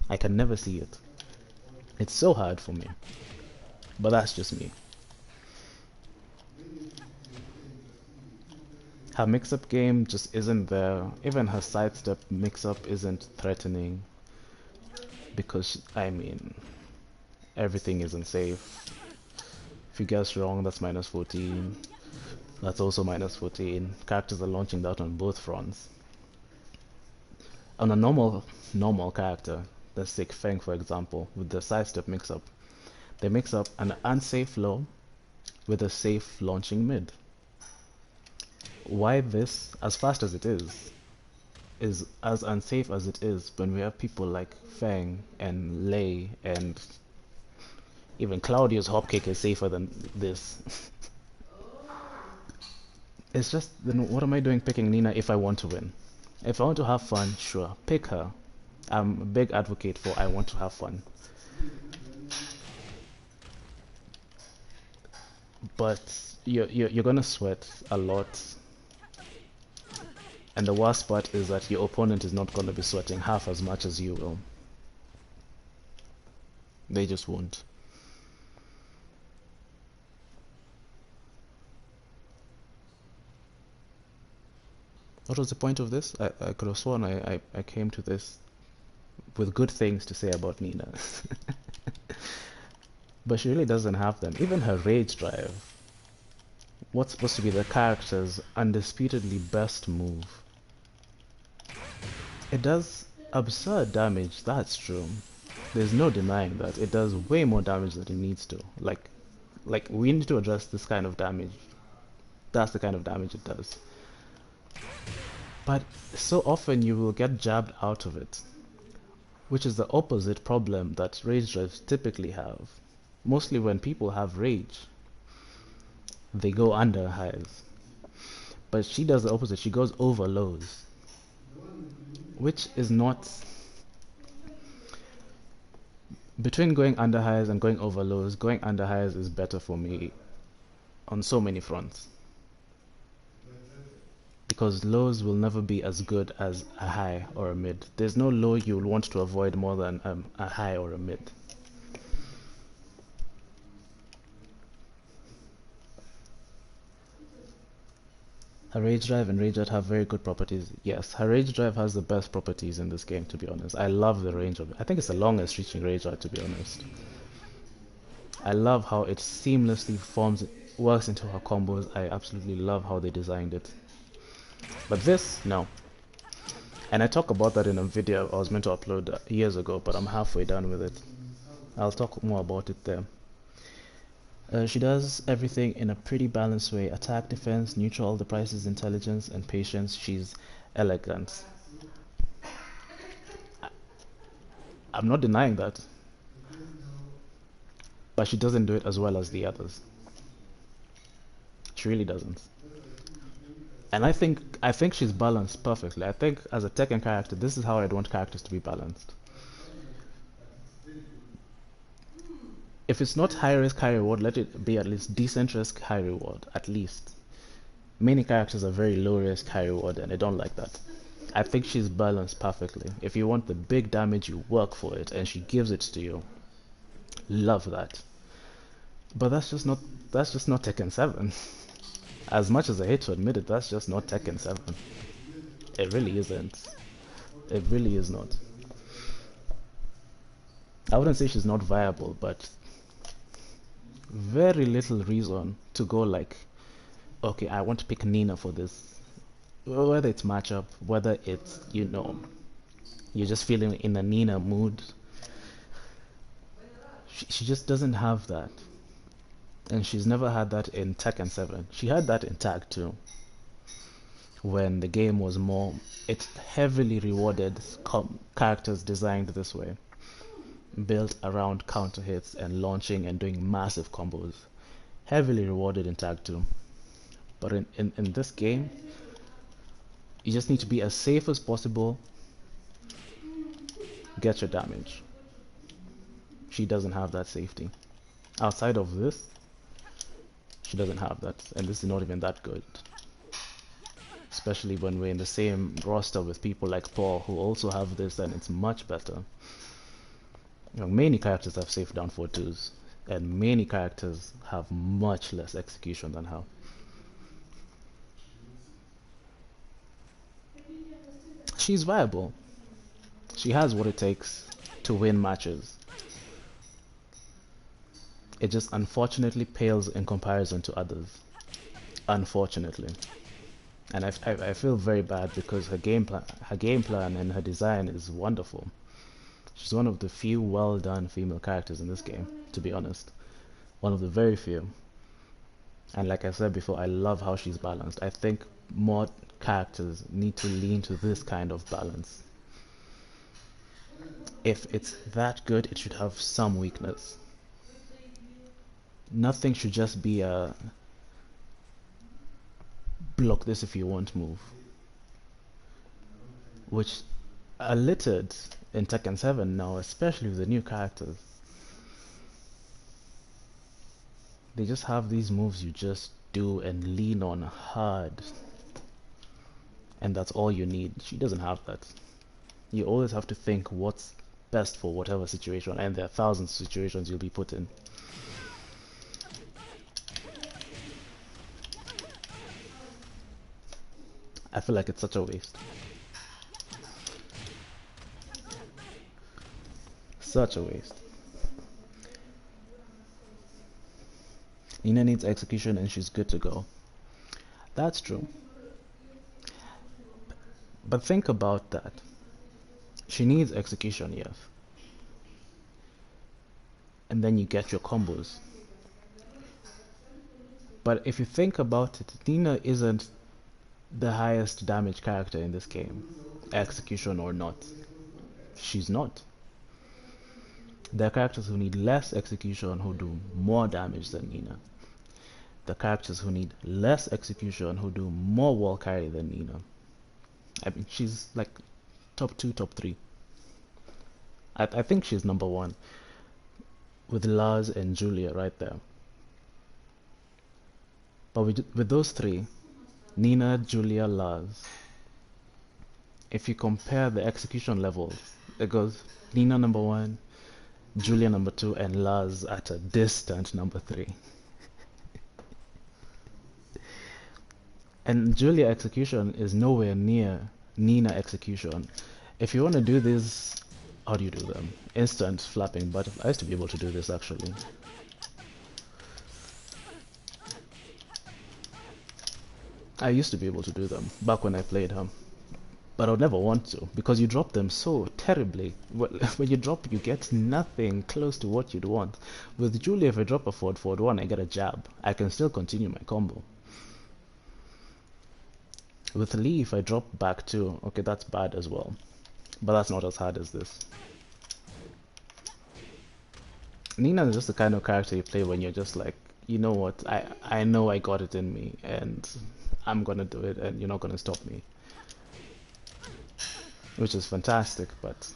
I can never see it. It's so hard for me. But that's just me. Her mix-up game just isn't there. Even her sidestep mix-up isn't threatening. Because, I mean, everything isn't safe. If you guess wrong, that's minus 14. That's also minus 14. Characters are launching that on both fronts. On a normal character, let's take Feng for example, with the sidestep mix-up. They mix up an unsafe low with a safe launching mid. Why this, as fast as it is as unsafe as it is when we have people like Feng and Lei, and even Claudio's hop kick is safer than this. It's just, then what am I doing picking Nina if I want to win? If I want to have fun, sure, pick her. I'm a big advocate for I want to have fun. But you're gonna sweat a lot. And the worst part is that your opponent is not gonna be sweating half as much as you will. They just won't. What was the point of this? I could have sworn I came to this with good things to say about Nina. But she really doesn't have them. Even her rage drive, what's supposed to be the character's undisputedly best move, it does absurd damage, that's true. There's no denying that. It does way more damage than it needs to. Like we need to address this kind of damage. That's the kind of damage it does. But so often you will get jabbed out of it, which is the opposite problem that rage drives typically have. Mostly when people have rage, they go under highs. But she does the opposite, she goes over lows, which is not... Between going under highs and going over lows, going under highs is better for me on so many fronts. Because lows will never be as good as a high or a mid. There's no low you'll want to avoid more than a high or a mid. Her rage drive and rage art have very good properties. Yes, her rage drive has the best properties in this game, to be honest. I love the range of it. I think it's the longest reaching rage art, to be honest. I love how it seamlessly works into her combos. I absolutely love how they designed it. But this, no. And I talk about that in a video I was meant to upload years ago, but I'm halfway done with it. I'll talk more about it there. She does everything in a pretty balanced way. Attack, defense, neutral, the price is intelligence and patience. She's elegant. I'm not denying that, but she doesn't do it as well as the others. She really doesn't. And I think she's balanced perfectly. I think as a Tekken character, this is how I'd want characters to be balanced. If it's not high risk, high reward, let it be at least decent risk, high reward. At least. Many characters are very low risk, high reward, and I don't like that. I think she's balanced perfectly. If you want the big damage, you work for it, and she gives it to you. Love that. But that's just not Tekken 7. As much as I hate to admit it, that's just not Tekken 7. It really isn't. It really is not. I wouldn't say she's not viable, but very little reason to go like, okay, I want to pick Nina for this. Whether it's matchup, whether it's, you're just feeling in a Nina mood. She just doesn't have that. And she's never had that in Tekken 7. She had that in Tag 2. When the game was more, it heavily rewarded characters designed this way. Built around counter hits and launching and doing massive combos. Heavily rewarded in Tag 2. But in this game, you just need to be as safe as possible. Get your damage. She doesn't have that safety. Outside of this, she doesn't have that. And this is not even that good. Especially when we're in the same roster with people like Paul who also have this, and it's much better. Many characters have safe down 4-2s, and many characters have much less execution than her. She's viable. She has what it takes to win matches. It just unfortunately pales in comparison to others. Unfortunately. And I feel very bad because her game plan and her design is wonderful. She's one of the few well done female characters in this game, to be honest. One of the very few. And like I said before, I love how she's balanced. I think more characters need to lean to this kind of balance. If it's that good, it should have some weakness. Nothing should just be a block this if you want move, which are littered in Tekken 7 now, especially with the new characters. They just have these moves you just do and lean on hard, and that's all you need. She doesn't have that. You always have to think what's best for whatever situation, and there are thousands of situations you'll be put in. I feel like it's such a waste. Such a waste. Nina needs execution and she's good to go. That's true. But think about that. She needs execution, yes. And then you get your combos. But if you think about it, Nina isn't the highest damage character in this game, execution or not. She's not. There are characters who need less execution who do more damage than Nina. The characters who need less execution who do more wall carry than Nina. I mean, she's like top 2, top 3. I think she's number 1 with Lars and Julia right there. But with those 3, Nina, Julia, Lars, if you compare the execution levels, it goes Nina number 1, Julia number 2, and Lars at a distant number 3. And Julia execution is nowhere near Nina execution. If you want to do this, how do you do them? Instant flapping, but I used to be able to do this actually. I used to be able to do them back when I played her. But I would never want to because you drop them so terribly. When you drop, you get nothing close to what you'd want. With Julia, if I drop a forward 1, I get a jab. I can still continue my combo. With Lee, if I drop back 2, okay, that's bad as well. But that's not as hard as this. Nina is just the kind of character you play when you're just like, you know what, I know I got it in me, and I'm gonna do it, and you're not gonna stop me. Which is fantastic, but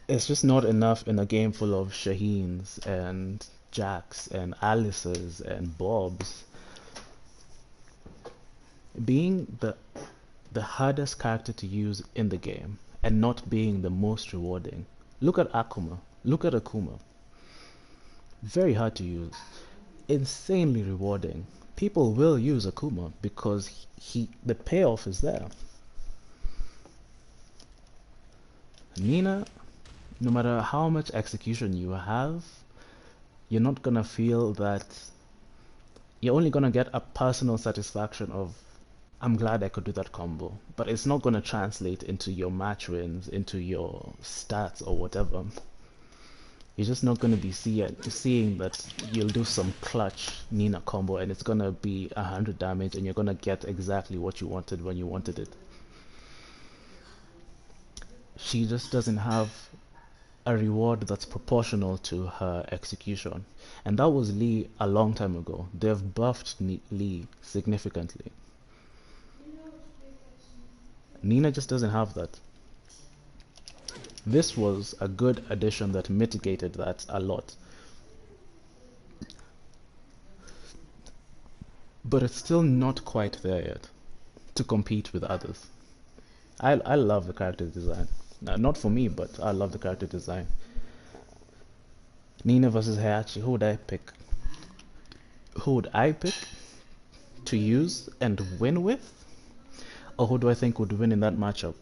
it's just not enough in a game full of Shaheens and Jacks and Alices and Bobs. Being the hardest character to use in the game and not being the most rewarding. Look at Akuma. Look at Akuma. Very hard to use. Insanely rewarding. People will use Akuma because the payoff is there. Nina, no matter how much execution you have, you're not gonna feel that. You're only gonna get a personal satisfaction of, I'm glad I could do that combo, but it's not gonna translate into your match wins, into your stats or whatever. You're just not gonna be seeing that you'll do some clutch Nina combo and it's gonna be 100 damage and you're gonna get exactly what you wanted when you wanted it. She just doesn't have a reward that's proportional to her execution. And that was Lee a long time ago. They've buffed Lee significantly. Nina just doesn't have that. This was a good addition that mitigated that a lot. But it's still not quite there yet to compete with others. I love the character design. Not for me, but I love the character design. Nina versus Heihachi, who would I pick? Who would I pick to use and win with? Or who do I think would win in that matchup?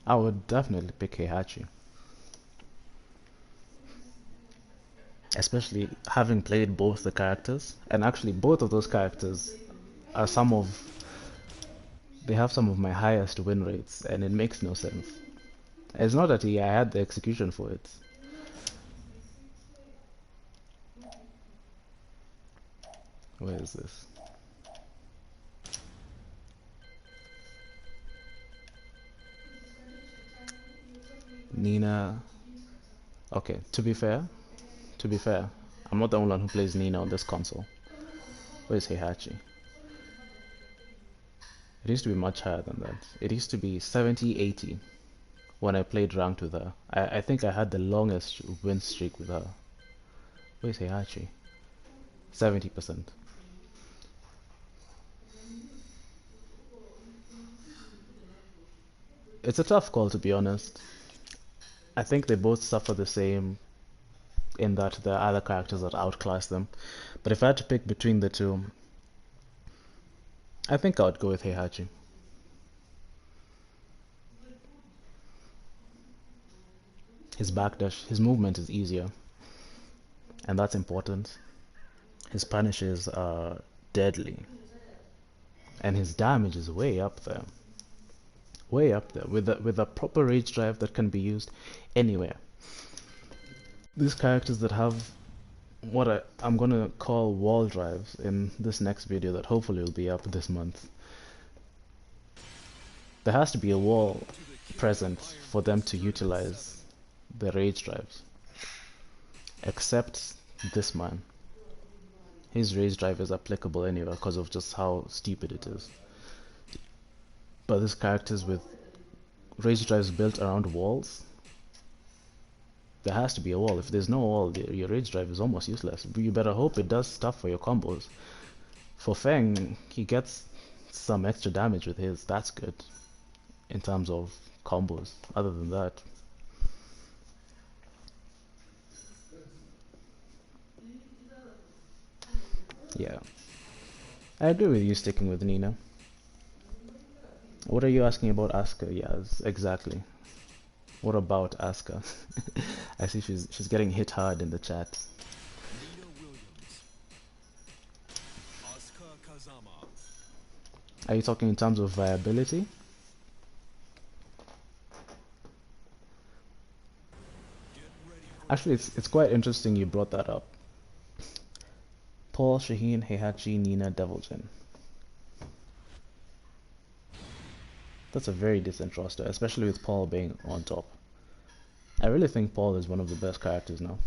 I would definitely pick Heihachi. Especially having played both the characters, and actually both of those characters are they have some of my highest win rates, and it makes no sense. It's not that I had the execution for it. Where is this? Nina. Okay, to be fair, I'm not the only one who plays Nina on this console. Where's Heihachi? It used to be much higher than that. It used to be 70, 80 when I played ranked with her. I think I had the longest win streak with her. Where's Heihachi? 70%. It's a tough call, to be honest. I think they both suffer the same in that there are other characters that outclass them. But if I had to pick between the two, I think I would go with Heihachi. His backdash, his movement is easier, and that's important. His punishes are deadly, and his damage is way up there. Way up there, with a proper rage drive that can be used anywhere. These characters that have what I'm gonna call wall drives in this next video that hopefully will be up this month. There has to be a wall present for them to utilize the rage drives. Except this man. His rage drive is applicable anywhere because of just how stupid it is. But these characters with rage drives built around walls, there has to be a wall. If there's no wall, your rage drive is almost useless. You better hope it does stuff for your combos. For Feng, he gets some extra damage with his. That's good in terms of combos. Other than that, yeah, I agree with you sticking with Nina. What are you asking about Asuka? Yes, exactly. What about Asuka? I see she's getting hit hard in the chat. Nina Williams. Asuka Kazama. Are you talking in terms of viability? Get ready for Actually, it's quite interesting you brought that up. Paul, Shaheen, Heihachi, Nina, Deviljin. That's a very decent roster, especially with Paul being on top. I really think Paul is one of the best characters now.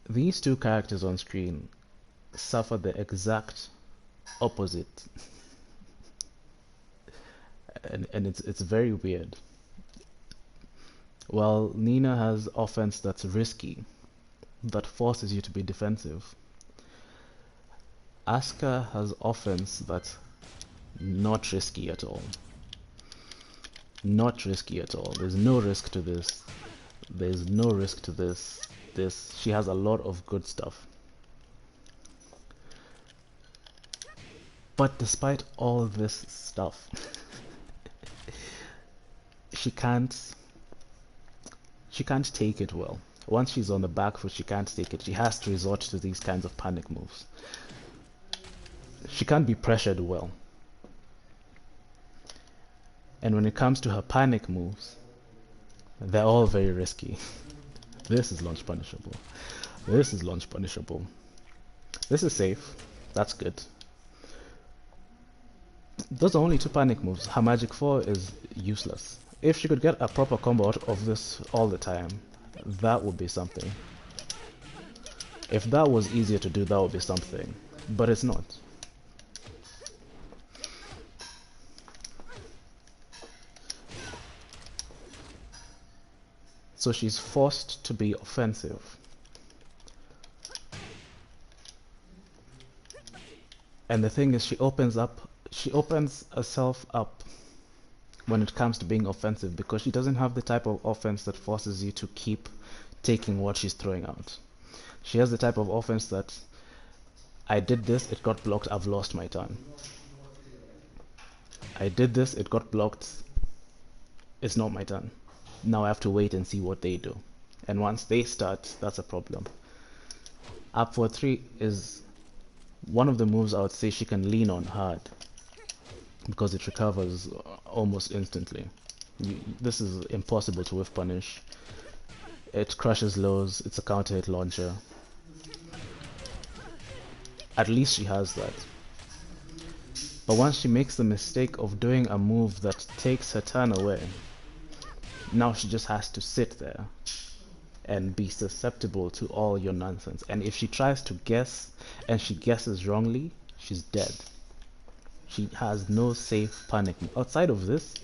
These two characters on screen suffer the exact opposite, and it's very weird. Well, Nina has offense that's risky, that forces you to be defensive. Asuka has offense that's not risky at all. Not risky at all. There's no risk to this. There's no risk to this. She has a lot of good stuff. But despite all this stuff, she can't take it well. Once she's on the back foot, she can't take it. She has to resort to these kinds of panic moves. She can't be pressured well. And when it comes to her panic moves, they're all very risky. This is launch punishable. This is launch punishable. This is safe. That's good. Those are only two panic moves. Her magic 4 is useless. If she could get a proper combo out of this all the time, that would be something. If that was easier to do, that would be something. But it's not. So she's forced to be offensive. And the thing is, she opens herself up when it comes to being offensive, because she doesn't have the type of offense that forces you to keep taking what she's throwing out. She has the type of offense that, I did this, it got blocked, I've lost my turn. I did this, it got blocked, it's not my turn. Now I have to wait and see what they do. And once they start, that's a problem. Up 4-3 is one of the moves I would say she can lean on hard, because it recovers almost instantly. This is impossible to whiff punish. It crushes lows, it's a counter hit launcher. At least she has that. But once she makes the mistake of doing a move that takes her turn away, now she just has to sit there and be susceptible to all your nonsense. And if she tries to guess and she guesses wrongly, she's dead. She has no safe panic. Outside of this,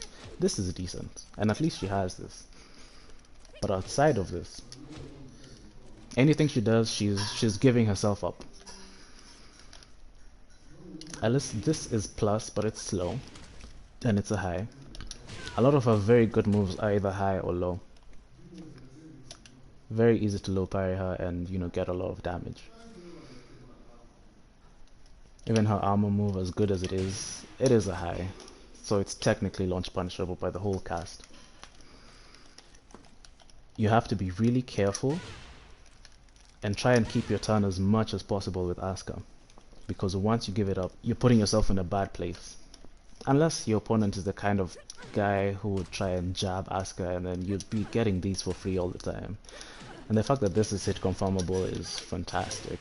this is decent. And at least she has this. But outside of this, anything she does, she's giving herself up. At least this is plus, but it's slow. And it's a high. A lot of her very good moves are either high or low. Very easy to low parry her and, you know, get a lot of damage. Even her armor move, as good as it is a high. So it's technically launch punishable by the whole cast. You have to be really careful and try and keep your turn as much as possible with Asuka, because once you give it up, you're putting yourself in a bad place. Unless your opponent is the kind of guy who would try and jab Asuka, and then you'd be getting these for free all the time. And the fact that this is hit confirmable is fantastic.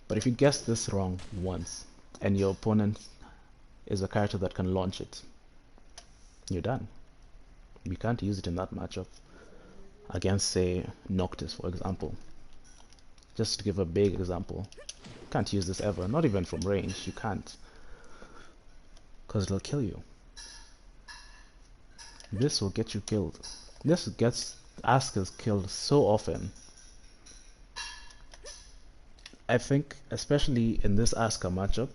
But if you guess this wrong once, and your opponent is a character that can launch it, you're done. You can't use it in that matchup against, say, Noctis, for example. Just to give a big example. You can't use this ever, not even from range, you can't. Because it'll kill you. This will get you killed. This gets Asuka's killed so often. I think, especially in this Asuka matchup,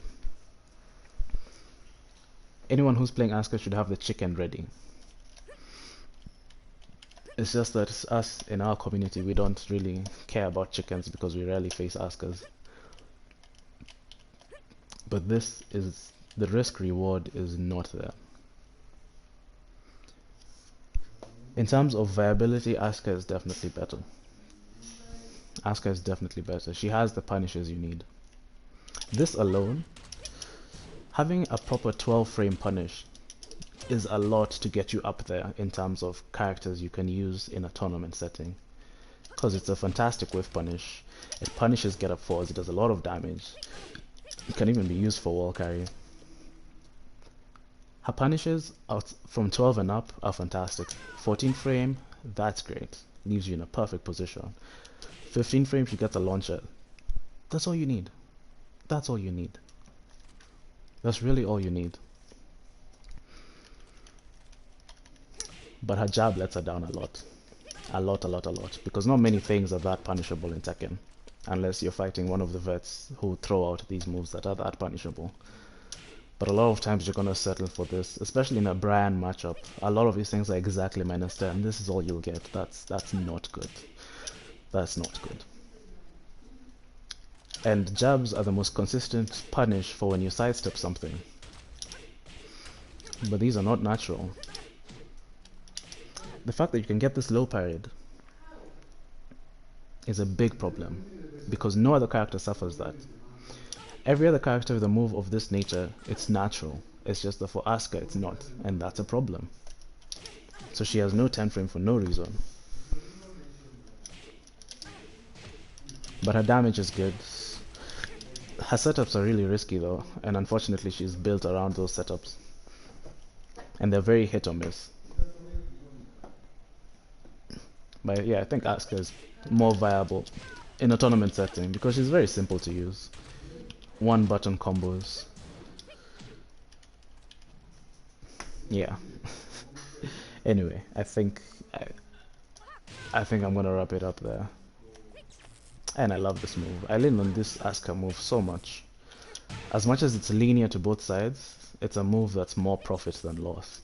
anyone who's playing Asuka should have the chicken ready. It's just that us in our community, we don't really care about chickens because we rarely face Askas. But this is, the risk reward is not there. In terms of viability, Asuka is definitely better. Asuka is definitely better. She has the punishes you need. This alone, having a proper 12 frame punish is a lot to get you up there in terms of characters you can use in a tournament setting. Because it's a fantastic whiff punish. It punishes get up fours, it does a lot of damage. It can even be used for wall carry. Her punishes out from 12 and up are fantastic. 14 frame, that's great. Leaves you in a perfect position. 15 frame, she gets a launcher. That's all you need. That's all you need. That's really all you need. But her jab lets her down a lot. A lot, a lot, a lot. Because not many things are that punishable in Tekken. Unless you're fighting one of the vets who throw out these moves that are that punishable. But a lot of times you're gonna settle for this, especially in a Brian matchup. A lot of these things are exactly -10. This is all you'll get. That's not good. That's not good. And jabs are the most consistent punish for when you sidestep something. But these are not natural. The fact that you can get this low parried is a big problem, because no other character suffers that. Every other character with a move of this nature, it's natural. It's just that for Asuka it's not, and that's a problem. So she has no 10 frame for no reason. But her damage is good. Her setups are really risky though, and unfortunately she's built around those setups. And they're very hit or miss. But yeah, I think Asuka is more viable in a tournament setting because she's very simple to use. One button combos. Yeah. Anyway, I think I'm gonna wrap it up there. And I love this move. I lean on this Asuka move so much. As much as it's linear to both sides, it's a move that's more profit than loss.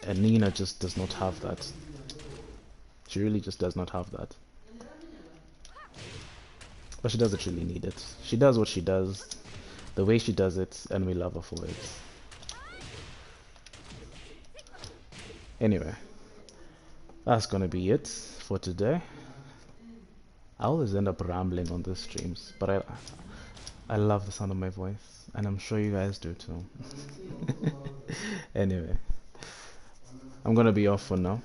And Nina just does not have that. She really just does not have that. But she doesn't really need it. She does what she does, the way she does it, and we love her for it. Anyway, that's gonna be it for today. I always end up rambling on the streams, but I love the sound of my voice, and I'm sure you guys do too. Anyway, I'm gonna be off for now.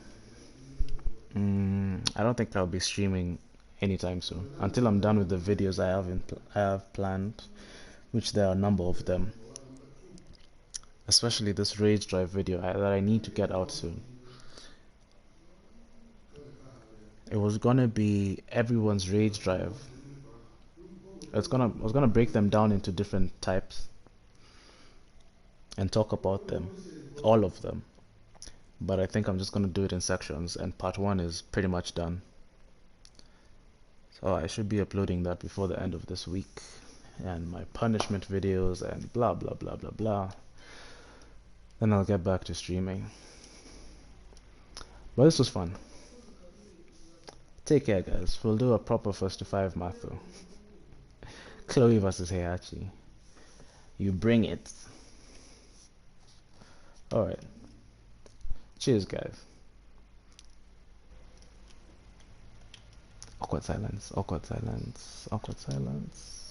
I don't think I'll be streaming anytime soon until I'm done with the videos I have planned, which there are a number of them. Especially this rage drive video that I need to get out soon. It was gonna be everyone's rage drive. I was gonna break them down into different types and talk about them, all of them. But I think I'm just gonna do it in sections, and part 1 is pretty much done. So I should be uploading that before the end of this week, and my punishment videos and blah blah blah blah blah. Then I'll get back to streaming. But this was fun. Take care, guys. We'll do a proper 1st to 5 Mathu. Chloe versus Heihachi. You bring it. Alright. Cheers, guys. Awkward silence, awkward silence, awkward silence.